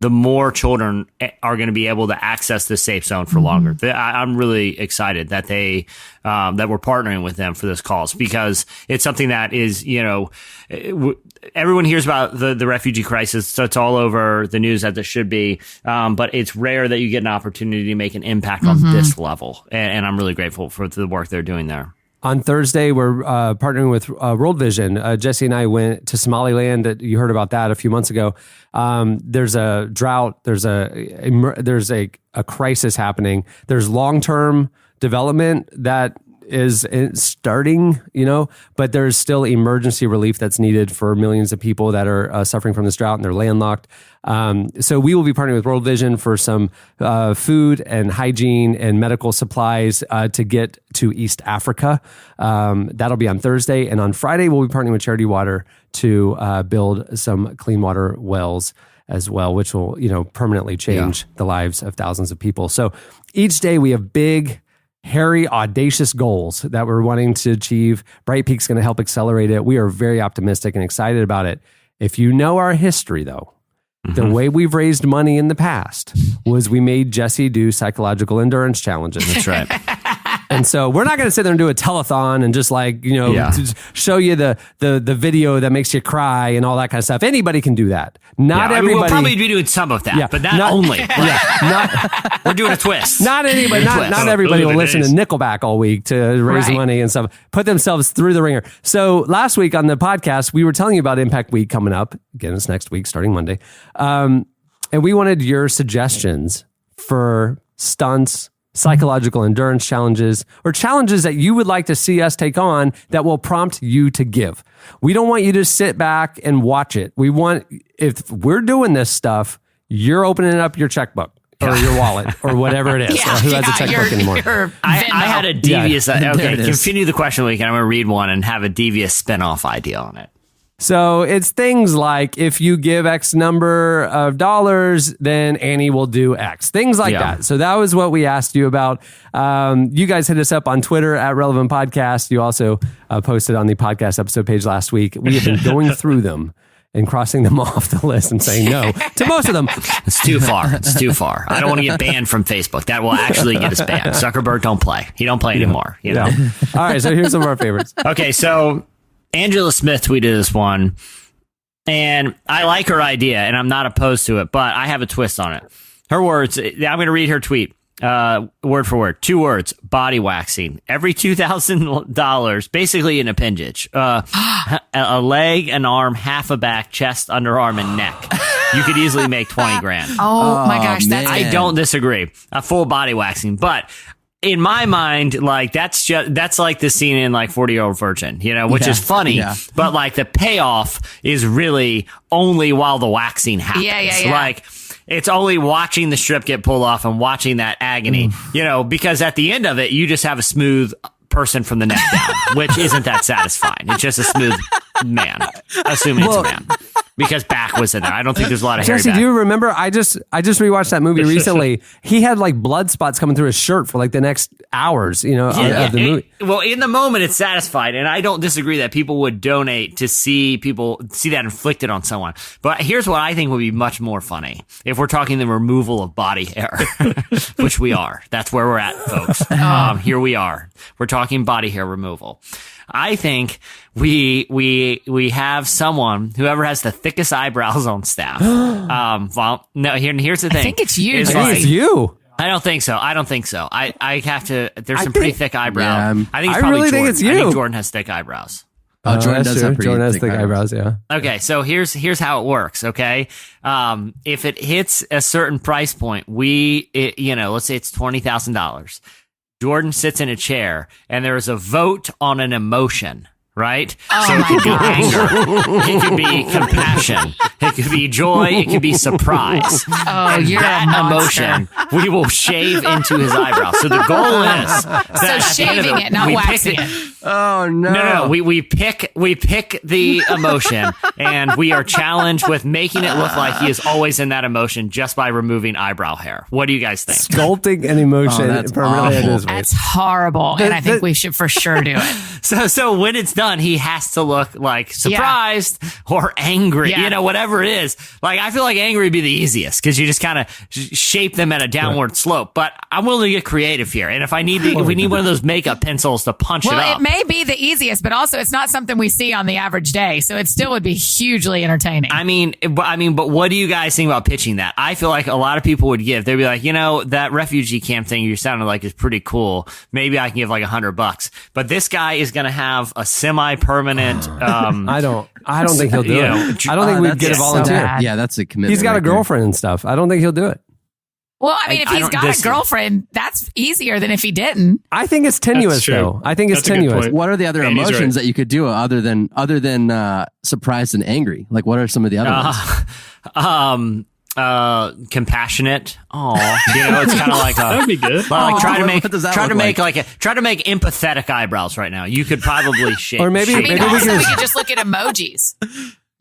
the more children are going to be able to access this safe zone for longer. I'm really excited that that we're partnering with them for this cause, because it's something that is, everyone hears about the refugee crisis. So it's all over the news, as it should be. But it's rare that you get an opportunity to make an impact on this level. And I'm really grateful for the work they're doing there. On Thursday, we're partnering with World Vision. Jesse and I went to Somaliland. You heard about that a few months ago. There's a drought. There's a crisis happening. There's long-term development that is starting, but there's still emergency relief that's needed for millions of people that are suffering from this drought, and they're landlocked. So we will be partnering with World Vision for some food and hygiene and medical supplies to get to East Africa. That'll be on Thursday. And on Friday, we'll be partnering with Charity Water to build some clean water wells as well, which will, permanently change the lives of thousands of people. So each day we have big, hairy, audacious goals that we're wanting to achieve. Bright Peak's going to help accelerate it. We are very optimistic and excited about it. If you know our history, though, the way we've raised money in the past was we made Jesse do psychological endurance challenges. That's right. And so we're not going to sit there and do a telethon and just just show you the video that makes you cry and all that kind of stuff. Anybody can do that. Not everybody. We'll probably be doing some of that, but not only. We're doing a twist. Not anybody. Not everybody will listen to Nickelback all week to raise money and stuff. Put themselves through the ringer. So last week on the podcast, we were telling you about Impact Week coming up. Again, it's next week, starting Monday. And we wanted your suggestions for stunts, psychological endurance challenges, or challenges that you would like to see us take on that will prompt you to give. We don't want you to sit back and watch it. We want, if we're doing this stuff, you're opening up your checkbook or your wallet or whatever it is. Who has a checkbook anymore? I had a devious, okay, continue the question week, and I'm going to read one and have a devious spin-off idea on it. So it's things like, if you give X number of dollars, then Annie will do X. Things like that. So that was what we asked you about. You guys hit us up on Twitter at Relevant Podcast. You also posted on the podcast episode page last week. We have been going through them and crossing them off the list and saying no to most of them. It's too far. It's too far. I don't want to get banned from Facebook. That will actually get us banned. Zuckerberg don't play. He don't play anymore. You know? All right, so here's some of our favorites. Okay, so Angela Smith tweeted this one, and I like her idea, and I'm not opposed to it, but I have a twist on it. Her words, I'm going to read her tweet, word for word. 2 words, body waxing. Every $2,000, basically an appendage. A leg, an arm, half a back, chest, underarm, and neck. You could easily make 20 grand. Oh my gosh, I don't disagree. A full body waxing, but in my mind, like that's like the scene in like 40-Year-Old Virgin, you know, which is funny, but like the payoff is really only while the waxing happens. Yeah. Like it's only watching the strip get pulled off and watching that agony, you know, because at the end of it, you just have a smooth person from the neck down, which isn't that satisfying. It's just a smooth man, assuming it's a man. Because back was in there. I don't think there's a lot of hairy Jesse, back. do you remember? I just rewatched that movie recently. He had like blood spots coming through his shirt for like the next hours, you know, of the movie. Well, in the moment, it's satisfied, and I don't disagree that people would donate to see that inflicted on someone. But here's what I think would be much more funny if we're talking the removal of body hair, which we are. That's where we're at, folks. Here we are. We're talking body hair removal. I think we have someone, whoever has the thickest eyebrows on staff. Well, no, here's the thing. I think it's you. It's you. I don't think so. I have to. There's some pretty thick eyebrows. Yeah, I think it's probably Jordan. It's you. I think Jordan has thick eyebrows. Jordan does have pretty thick eyebrows. Yeah. Okay, so here's how it works. Okay, if it hits a certain price point, let's say it's $20,000. Jordan sits in a chair, and there is a vote on an emotion. Right? Oh, so it could be anger. It could be compassion. It could be joy. It could be surprise. Oh, and you're that a monster. emotion, we will shave into his eyebrows. So the goal is that so shaving it, not waxing it. Oh no! No. We pick the emotion, and we are challenged with making it look like he is always in that emotion just by removing eyebrow hair. What do you guys think? Sculpting an emotion permanently in his That's horrible, and I think we should for sure do it. So when it's done, he has to look like surprised or angry, whatever it is. Like, I feel like angry would be the easiest because you just kind of shape them at a downward slope. But I'm willing to get creative here. And if we need one of those makeup pencils to punch it up. It may be the easiest, but also it's not something we see on the average day. So it still would be hugely entertaining. I mean, but what do you guys think about pitching that? I feel like a lot of people would give. They'd be like, that refugee camp thing you sounded like is pretty cool. Maybe I can give like $100. But this guy is going to have a semi-permanent. I don't think he'll do it. I don't think we'd get a volunteer. Yeah, that's a commitment. He's got a girlfriend and stuff. I don't think he'll do it. Well, I mean, if he's got a girlfriend, that's easier than if he didn't. I think it's tenuous, though. I think it's tenuous. What are the other emotions that you could do other than surprised and angry? Like, what are some of the other ones? Compassionate. Oh, it's kind of like that'd be good. Like try to make empathetic eyebrows right now. You could probably shave. Or maybe we could just look at emojis.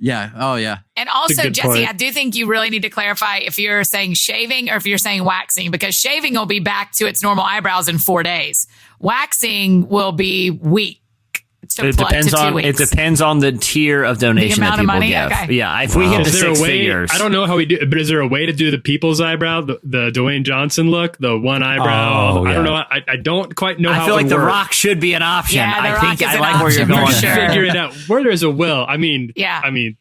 Yeah. Oh, yeah. And also, Jesse, I do think you really need to clarify if you're saying shaving or if you're saying waxing, because shaving will be back to its normal eyebrows in 4 days. Waxing will be weak. It depends on the tier of donation that people give. Okay. Yeah, if we hit the 6 figures. I don't know how we do it, but is there a way to do the people's eyebrow, the Dwayne Johnson look, the one eyebrow? I don't know. I don't quite know how. I feel like The Rock should be an option. Yeah, I like where you're going. Sure. Figure it out. Where there's a will. I mean,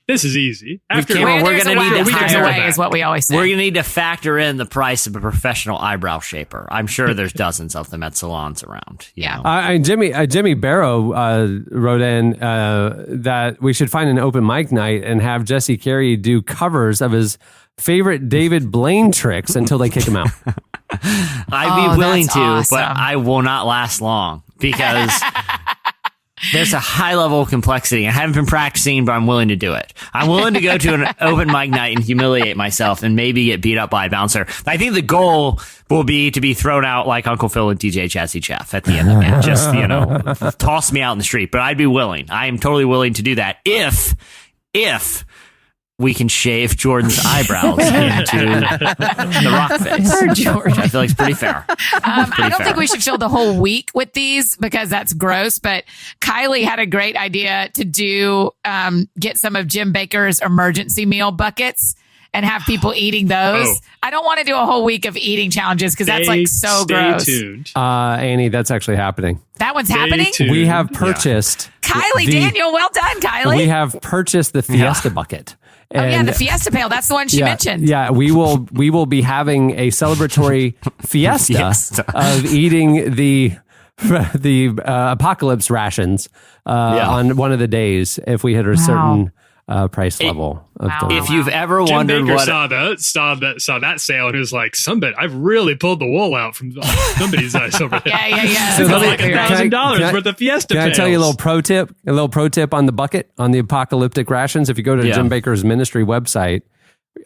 this is easy. We're going to need to factor away is what we always say. We're going to need to factor in the price of a professional eyebrow shaper. I'm sure there's dozens of them at salons around. Jimmy Barrow wrote in that we should find an open mic night and have Jesse Carey do covers of his favorite David Blaine tricks until they kick him out. I'd be willing to, awesome. but I will not last long because there's a high level of complexity. I haven't been practicing, but I'm willing to do it. I'm willing to go to an open mic night and humiliate myself and maybe get beat up by a bouncer. I think the goal will be to be thrown out like Uncle Phil and DJ Chazzy Chaff at the end of it. Just, toss me out in the street. But I'd be willing. I am totally willing to do that if we can shave Jordan's eyebrows into the rock face. Poor Jordan. I feel like it's pretty fair. I don't think we should fill the whole week with these because that's gross. But Kylie had a great idea to do get some of Jim Baker's emergency meal buckets and have people eating those. Oh. I don't want to do a whole week of eating challenges because that's like so gross. Stay tuned. Annie, that's actually happening. That one's happening? Tuned. We have purchased. Yeah. Kylie, Daniel, well done, Kylie. We have purchased the Fiesta bucket. And, the Fiesta pail. That's the one she mentioned. Yeah, we will be having a celebratory fiesta of eating the apocalypse rations on one of the days if we hit a certain price level. If you've ever Jim wondered Baker what saw that sale and was like, I've really pulled the wool out from somebody's eyes over there. Yeah. So like $1,000 worth of Fiesta Can I tell you a little pro tip? A little pro tip on the bucket, on the apocalyptic rations. If you go to Jim Baker's ministry website,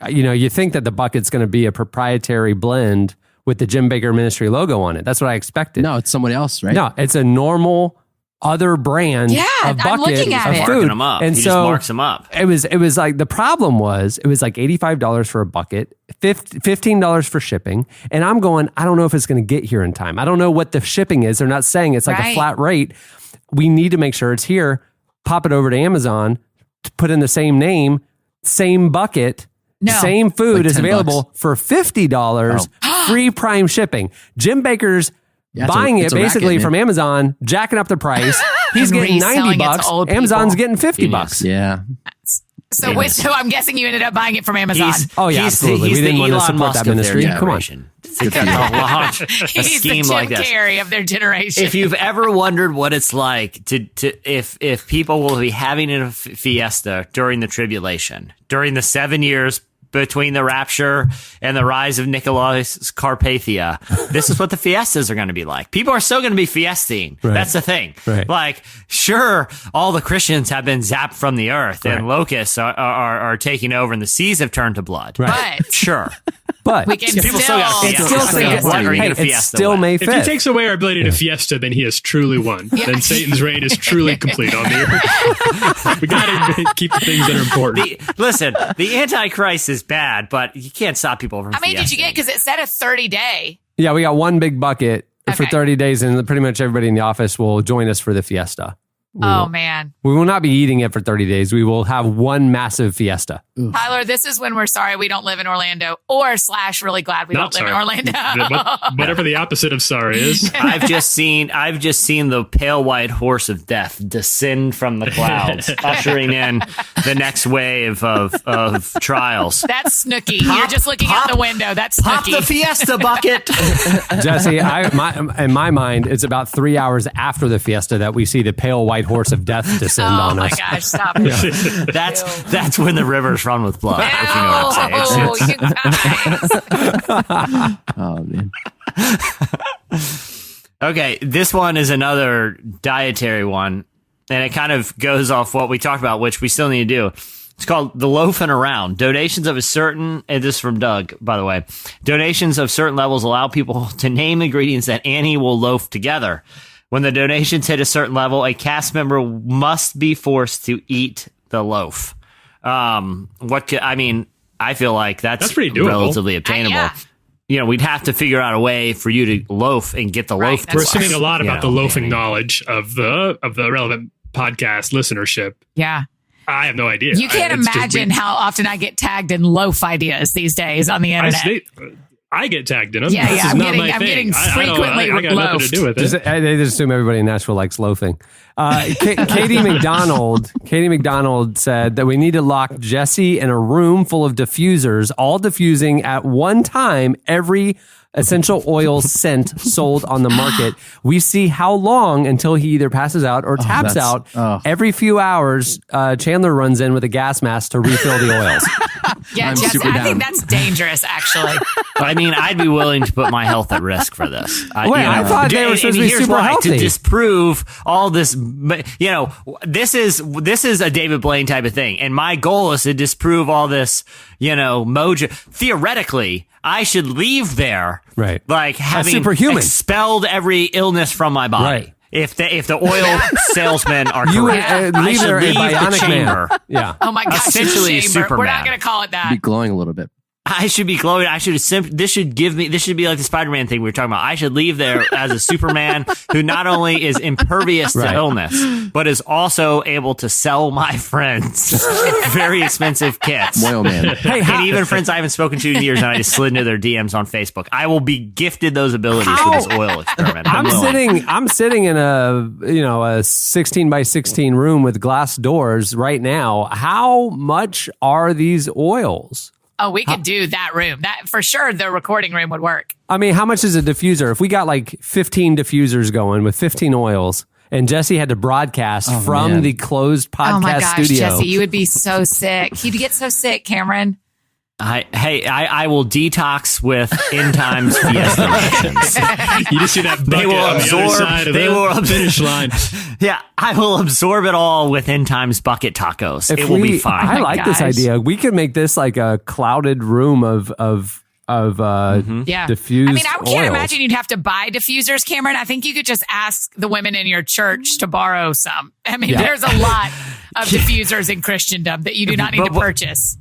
you think that the bucket's going to be a proprietary blend with the Jim Baker ministry logo on it. That's what I expected. No, it's someone else, right? No, it's a normal other brand of bucket I'm looking at of food. Them up. And he so just marks them up. It was like the problem was it was like $85 for a bucket, $15 for shipping, and I'm going, I don't know if it's going to get here in time. I don't know what the shipping is. They're not saying it's like a flat rate. We need to make sure it's here. Pop it over to Amazon, put in the same name, same bucket. No. Same food Like is available $10. for $50, free Prime shipping. Jim Baker's buying it basically from Amazon, jacking up the price. He's getting $90. Amazon's getting $50. Yeah. So I'm guessing you ended up buying it from Amazon. Absolutely. He's we didn't the want to Elon support Musk that of ministry. their Come on. generation. Launch a He's scheme the Jim like this. Carrey of their generation. If you've ever wondered what it's like if people will be having a fiesta during the tribulation, during the 7 years between the rapture and the rise of Nicolaus Carpathia, this is what the fiestas are going to be like. People are still going to be fiesting. Right. That's the thing. Right. Like, sure, all the Christians have been zapped from the earth and locusts are taking over and the seas have turned to blood. Right. But sure. But we can people still got it still may fit. If he takes away our ability to fiesta, then he has truly won. Then Satan's reign is truly complete on the earth. We got to keep the things that are important. Listen, the Antichrist is bad, but you can't stop people from How many did you get? Because it said a 30-day. Yeah, we got one big bucket for 30 days, and pretty much everybody in the office will join us for the fiesta. Man. We will not be eating it for 30 days. We will have one massive fiesta. Tyler, this is when we're sorry we don't live in Orlando or / really glad we don't live in Orlando. Whatever the opposite of sorry is. I've just seen the pale white horse of death descend from the clouds, ushering in the next wave of trials. That's Snooky. You're just looking out the window. That's Pop Snooky. the fiesta bucket. Jesse, in my mind, it's about 3 hours after the fiesta that we see the pale white horse of death descend on us. Oh my gosh, stop it. That's when the rivers run with blood, if you know what I'm saying. You guys. Oh, man. Okay, this one is another dietary one, and it kind of goes off what we talked about, which we still need to do. It's called the loafing around. Donations of a certain, and this is from Doug, by the way. Donations of certain levels allow people to name ingredients that Annie will loaf together. When the donations hit a certain level, a cast member must be forced to eat the loaf. I feel like that's pretty doable. Relatively obtainable. We'd have to figure out a way for you to loaf and get the loaf. We're assuming a lot about the loafing knowledge of the relevant podcast listenership. Yeah. I have no idea. You can't imagine how often I get tagged in loaf ideas these days on the internet. I get tagged in them. Yeah, I'm getting frequently I got nothing to do with it. They just assume everybody in Nashville likes loafing. Katie McDonald said that we need to lock Jesse in a room full of diffusers, all diffusing at one time every essential oil scent sold on the market. We see how long until he either passes out or taps out. Every few hours, Chandler runs in with a gas mask to refill the oils. Yeah, I'm Jesse, super I down. think that's dangerous, actually. I mean, I'd be willing to put my health at risk for this. I thought they were supposed to be here's super why, healthy. to disprove all this. This is a David Blaine type of thing, and my goal is to disprove all this. Mojo. Theoretically, I should leave there, right? Like having superhuman. expelled every illness from my body. Right. If the oil salesmen are You would correct, I leave should there a leave the bionic chamber. man. Yeah. Oh my gosh, Essentially a chamber. We're not Superman. going to call it that. Be glowing a little bit. I should be glowing. This should be like the Spider-Man thing we were talking about. I should leave there as a Superman who not only is impervious to illness, but is also able to sell my friends very expensive kits. Oil man. And even friends I haven't spoken to in years, and I just slid into their DMs on Facebook. I will be gifted those abilities for this oil experiment. I'm sitting in a 16 by 16 room with glass doors right now. How much are these oils? Oh, we could do that room. That for sure, the recording room would work. I mean, how much is a diffuser? If we got like 15 diffusers going with 15 oils, and Jesse had to broadcast from the closed podcast oh my gosh, studio. Jesse, you would be so sick. You'd get so sick, Cameron. I will detox with end times fiesta rations. You just see that bucket on the other side of the finish line. Yeah, I will absorb it all with end times bucket tacos. It will be fine. I like this idea. We could make this like a clouded room of diffused I mean, I can't oils. imagine you'd have to buy diffusers, Cameron. I think you could just ask the women in your church to borrow some. I mean, there's a lot of diffusers in Christendom that you do not need to purchase.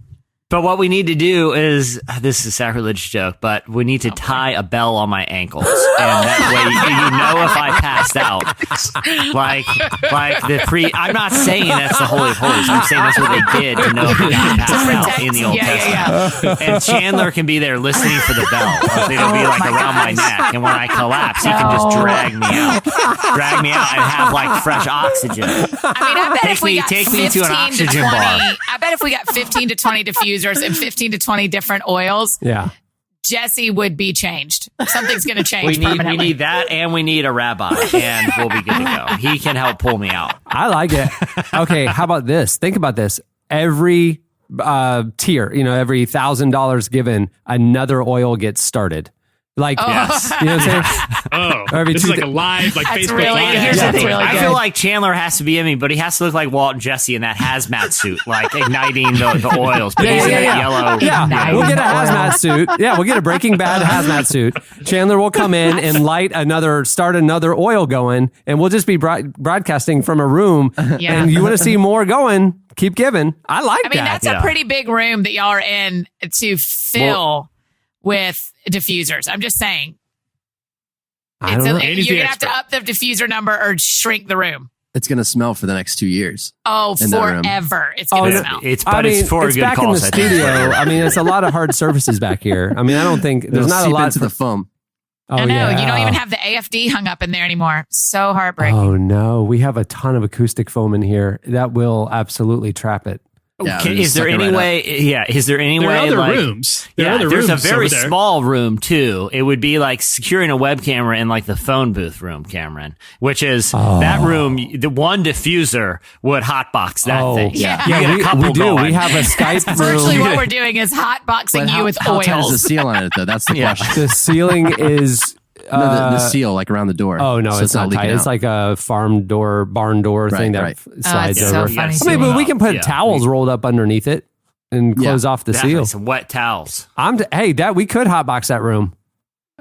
But what we need to do is, this is a sacrilegious joke, but we need to tie a bell on my ankles. And that way you know if I passed out. I'm not saying that's the Holy of Holies. I'm saying that's what they did to know if you got passed out in the Old Testament. And Chandler can be there listening for the bell. It'll be like around my neck. And when I collapse, he can just drag me out and have like fresh oxygen. I mean, I bet if we got take me to an 15 to oxygen 20, bar. I bet if we got 15 to 20 diffusers and 15 to 20 different oils, Jesse would be changed. Something's going to change permanently. We need that, and we need a rabbi, and we'll be good to go. He can help pull me out. I like it. Okay, how about this? Think about this. Every tier, every $1,000 given, another oil gets started. Like, yes. You know what I'm saying? This is like a live, like That's Facebook really, live. here's the thing. I feel like Chandler has to be in me, but he has to look like Walt and Jesse in that hazmat suit, like igniting the oils. But he's in that yellow. Yeah, we'll get a hazmat suit. Yeah, we'll get a Breaking Bad hazmat suit. Chandler will come in and start another oil going, and we'll just be broadcasting from a room. Yeah. And you want to see more going, keep giving. I like that. I mean, that's a pretty big room that y'all are in to fill with diffusers. I'm just saying. I don't know. You're going to have to up the diffuser number or shrink the room. It's going to smell for the next 2 years. Oh, in that room. forever. It's going to smell. It's for a it's good back cause. in the studio. I mean, it's a lot of hard surfaces back here. I mean, I don't think there's not a lot into the foam. Oh, I know. yeah. You don't even have the AFD hung up in there anymore. So heartbreaking. Oh no, we have a ton of acoustic foam in here that will absolutely trap it. Yeah, Is there any way? Yeah, is there any There way? are other like, rooms. There's a very over there. small room too. It would be like securing a web camera in like the phone booth room, Cameron. Which is that room. The one diffuser would hotbox that thing. Yeah. You get a couple we do. going. We have a Skype room. Virtually what we're doing is hotboxing you with How tight is the oils. seal on it, though? That's the question. The ceiling is. No, the seal, like around the door. Oh no, so it's not tight. leaking It's out. like a barn door thing that slides it's over. so funny. I mean, but we can put towels rolled up underneath it and close off the seal. Some wet towels. Hey, Dad, we could hotbox that room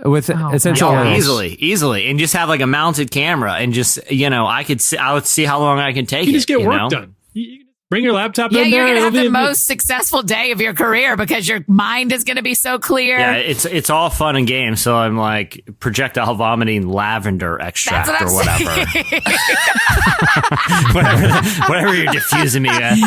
with essential oils. Easily, and just have like a mounted camera, and just I would see how long I can take You it. just get work done. You bring your laptop Yeah, in there. you're going to have it'll the be- most successful day of your career because your mind is going to be so clear. Yeah, it's all fun and games. So I'm like projectile vomiting lavender extract That's or what I'm whatever. whatever you're diffusing me with.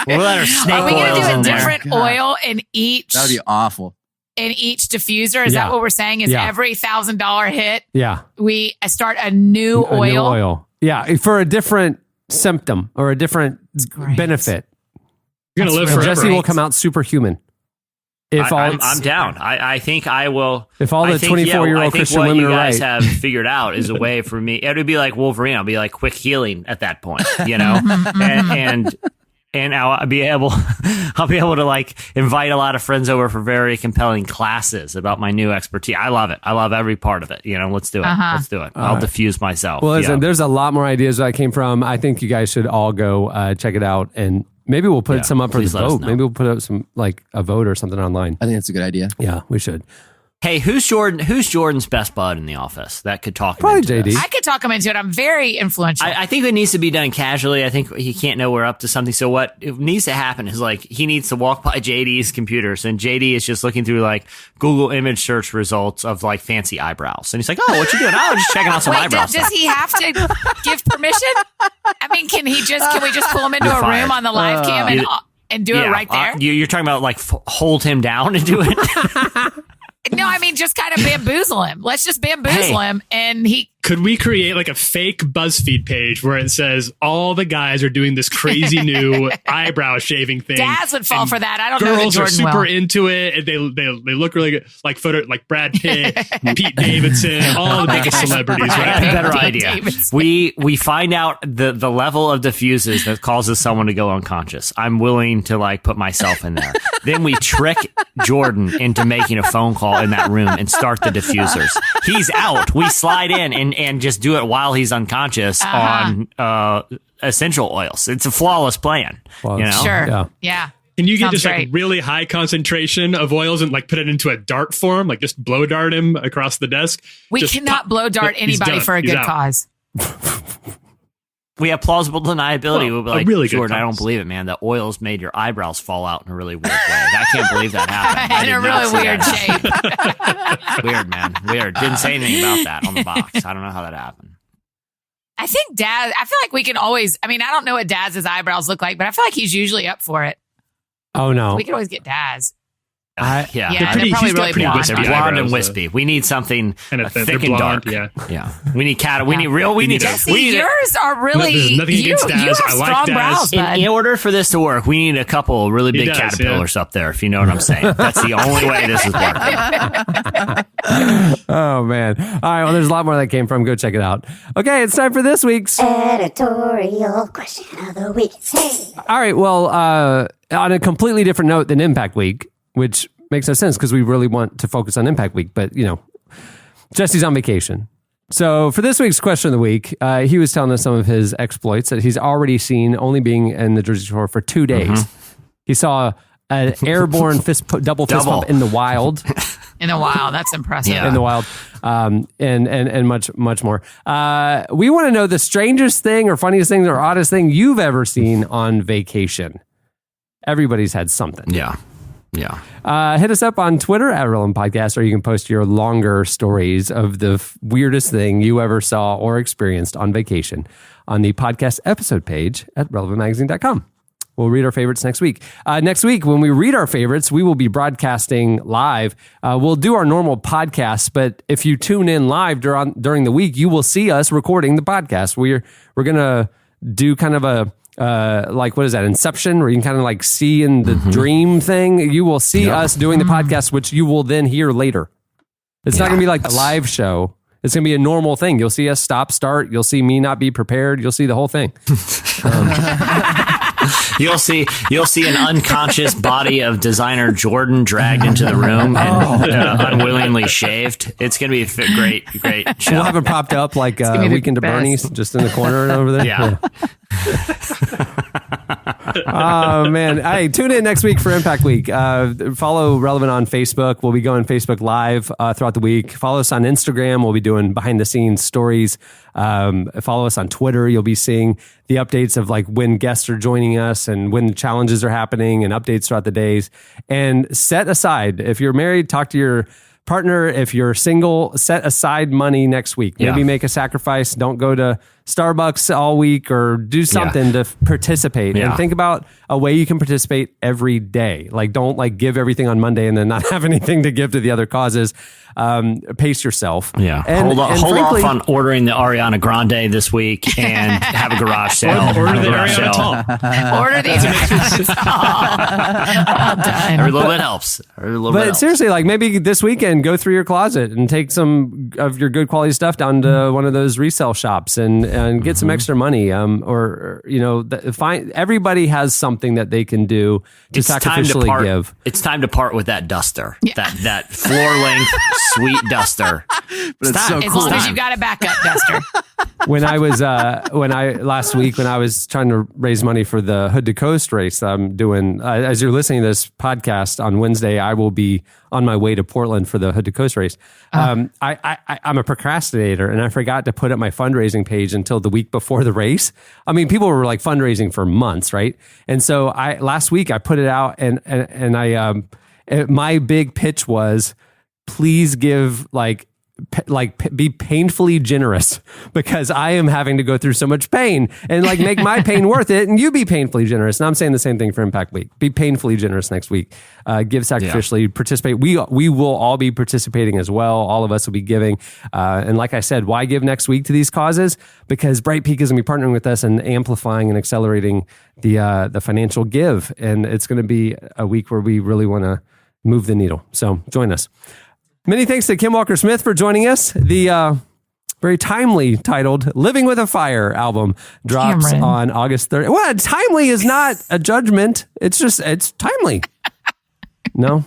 We'll let our snake Are we going to oils do in a there. different oil in each? That would be awful. In each diffuser, is Yeah. that what we're saying? Is Yeah. every $1,000 hit, Yeah, we start a new a new oil? oil. Yeah, for a different symptom or a different benefit. You're going to live And forever. Jesse will come out superhuman. I'm down. I think I will. If all the 24-year-old Christian what women you are guys right. have figured out is a way for me. It would be like Wolverine. I'll be like quick healing at that point, and and I'll be able to like invite a lot of friends over for very compelling classes about my new expertise. I love it. I love every part of it. Let's do it. Let's do it. I'll diffuse myself. Well, listen, there's a lot more ideas where I came from. I think you guys should all go check it out, and maybe we'll put some up for the vote. Maybe we'll put up some like a vote or something online. I think that's a good idea. Yeah, we should. Hey, who's Jordan's best bud in the office that could talk him Probably into JD. this? I could talk him into it. I'm very influential. I think it needs to be done casually. I think he can't know we're up to something. So what needs to happen is like he needs to walk by JD's computers, and JD is just looking through like Google image search results of like fancy eyebrows, and he's like, "Oh, what you doing? Oh, just checking out some eyebrows." Does he have to give permission? I mean, can we just pull him into a room on the live cam and do it right there? You're talking about like hold him down and do it. No, I mean, just kind of bamboozle him. Let's just bamboozle him. And could we create like a fake BuzzFeed page where it says all the guys are doing this crazy new eyebrow shaving thing? Daz would fall for that. I don't know. Girls are super into it. And they look really good. Like like Brad Pitt, Pete Davidson, all the biggest celebrities, right? Better idea. We find out the level of diffuses that causes someone to go unconscious. I'm willing to like put myself in there. Then we trick Jordan into making a phone call in that room and start the diffusers. He's out. We slide in and just do it while he's unconscious on essential oils. It's a flawless plan. Sure. Yeah. Can you get Sounds just great. like really high concentration of oils and like put it into a dart form, like just blow dart him across the desk? We Just cannot blow dart He's anybody done. for a He's good out. cause. We have plausible deniability. We'll be like, really good Jordan, I don't cause. believe it, man. The oils made your eyebrows fall out in a really weird way. I can't believe that happened. I In did a not really see weird that. shape. Weird, man. Weird. Didn't say anything about that on the box. I don't know how that happened. I think Daz, I feel like we can always, I mean, I don't know what Daz's eyebrows look like, but I feel like he's usually up for it. Oh, no. We could always get Daz. Yeah, They're probably he's got really pretty blonde. wispy They're blonde and eyebrows, wispy. We need something And thick they're and blonde, dark. yeah. We need We need real. We need Jesse, we need yours are really, there's nothing you against Daz. have I like strong Daz. brows, bud. in order for this to work, we need a couple really big does, caterpillars up there, if you know what I'm saying. That's the only way this is working. Oh, man. All right. Well, there's a lot more that came from. Go check it out. Okay. It's time for this week's Editorial question of the week. Hey. All right. Well, on a completely different note than Impact Week, which makes no sense because we really want to focus on Impact Week, but Jesse's on vacation. So for this week's question of the week, he was telling us some of his exploits that he's already seen only being in the Jersey Shore for 2 days. He saw an airborne double fist pump in the wild. In the wild. That's impressive. In the wild. And much more. We want to know the strangest thing or funniest thing or oddest thing you've ever seen on vacation. Everybody's had something. Yeah. Hit us up on Twitter at Relevant Podcast, or you can post your longer stories of the weirdest thing you ever saw or experienced on vacation on the podcast episode page at relevantmagazine.com. We'll read our favorites next week. Next week, when we read our favorites, we will be broadcasting live. We'll do our normal podcast, but if you tune in live during the week, you will see us recording the podcast. We're going to do kind of a like, what is that, Inception, where you can kind of like see in the dream thing. You will see us doing the podcast, which you will then hear later. It's not going to be like a live show. It's going to be a normal thing. You'll see us stop, start. You'll see me not be prepared. You'll see the whole thing. You'll see an unconscious body of designer Jordan dragged into the room and unwillingly shaved. It's going to be a great show. We'll have it propped up like Weekend at Bernie's, just in the corner over there. Yeah. Oh, man. Hey, tune in next week for Impact Week. Follow Relevant on Facebook. We'll be going Facebook Live throughout the week. Follow us on Instagram. We'll be doing behind-the-scenes stories. Follow us on Twitter. You'll be seeing the updates of like when guests are joining us and when the challenges are happening and updates throughout the days. And set aside, if you're married, talk to your partner. If you're single, set aside money next week. Maybe make a sacrifice. Don't go to Starbucks all week, or do something to participate. And think about a way you can participate every day. Like, don't like give everything on Monday and then not have anything to give to the other causes. Pace yourself. Yeah. And, hold off on ordering the Ariana Grande this week and have a garage sale. Order the Ariana Tall. Order these. Well done. Every little bit helps. But seriously, like maybe this weekend, go through your closet and take some of your good quality stuff down to one of those resale shops and and get some extra money. Everybody has something that they can do to sacrificially give. It's time to part with that duster, that floor length sweet duster. But it's so as cool. long as you got a backup duster. When I was last week when I was trying to raise money for the Hood to Coast race that I'm doing, as you're listening to this podcast on Wednesday, I will be on my way to Portland for the Hood to Coast race. I'm a procrastinator, and I forgot to put up my fundraising page until the week before the race. I mean, people were like fundraising for months, right? And so last week I put it out, and my big pitch was, please give be painfully generous, because I am having to go through so much pain, and make my pain worth it, and you be painfully generous. And I'm saying the same thing for Impact Week. Be painfully generous next week. Give sacrificially, participate. We will all be participating as well. All of us will be giving. And like I said, why give next week to these causes? Because Bright Peak is going to be partnering with us and amplifying and accelerating the financial give. And it's going to be a week where we really want to move the needle. So join us. Many thanks to Kim Walker-Smith for joining us. The very timely titled Living with a Fire album drops on August 30th. Well, timely is not a judgment. It's timely. No?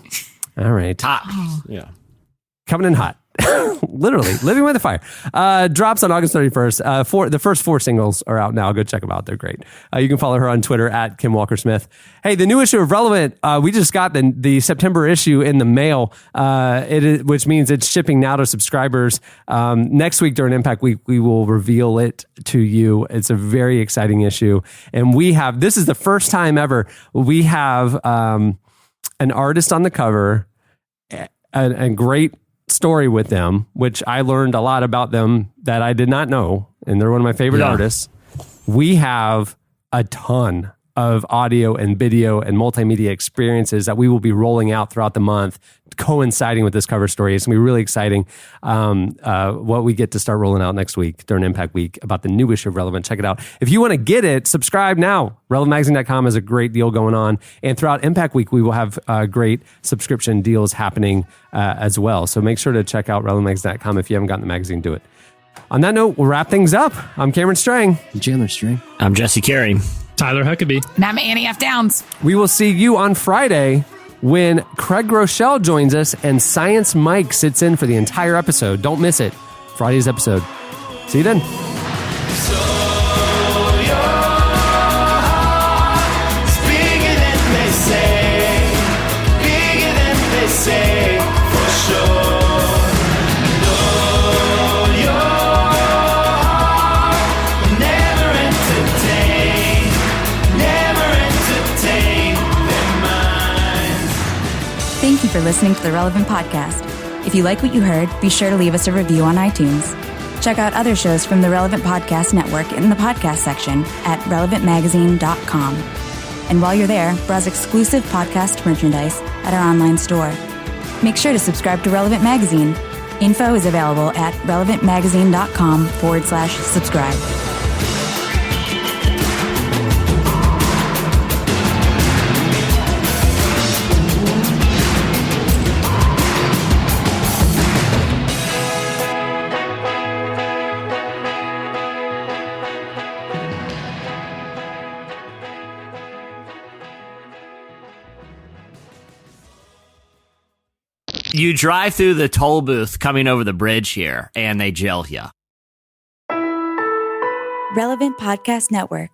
All right. Hot. Yeah. Coming in hot. Literally. Living with a Fire. Drops on August 31st. The first 4 singles are out now. Go check them out. They're great. You can follow her on Twitter at Kim Walker-Smith. Hey, the new issue of Relevant, we just got the September issue in the mail, which means it's shipping now to subscribers. Next week during Impact Week, we will reveal it to you. It's a very exciting issue. And this is the first time ever we have an artist on the cover, a great story with them, which I learned a lot about them that I did not know, and they're one of my favorite artists. We have a ton of audio and video and multimedia experiences that we will be rolling out throughout the month, coinciding with this cover story. It's going to be really exciting what we get to start rolling out next week during Impact Week about the new issue of Relevant. Check it out. If you want to get it, subscribe now. RelevantMagazine.com has a great deal going on. And throughout Impact Week, we will have great subscription deals happening as well. So make sure to check out RelevantMagazine.com. If you haven't gotten the magazine, do it. On that note, we'll wrap things up. I'm Cameron Strang. I'm Chandler Strang. I'm Jesse Carey. Tyler Huckabee. And I'm Annie F. Downs. We will see you on Friday when Craig Rochelle joins us and Science Mike sits in for the entire episode. Don't miss it. Friday's episode. See you then. Thank you for listening to the Relevant Podcast. If you like what you heard, be sure to leave us a review on iTunes. Check out other shows from the Relevant Podcast Network in the podcast section at relevantmagazine.com. And while you're there, browse exclusive podcast merchandise at our online store. Make sure to subscribe to Relevant Magazine. Info is available at relevantmagazine.com/subscribe. You drive through the toll booth coming over the bridge here, and they jail you. Relevant Podcast Network.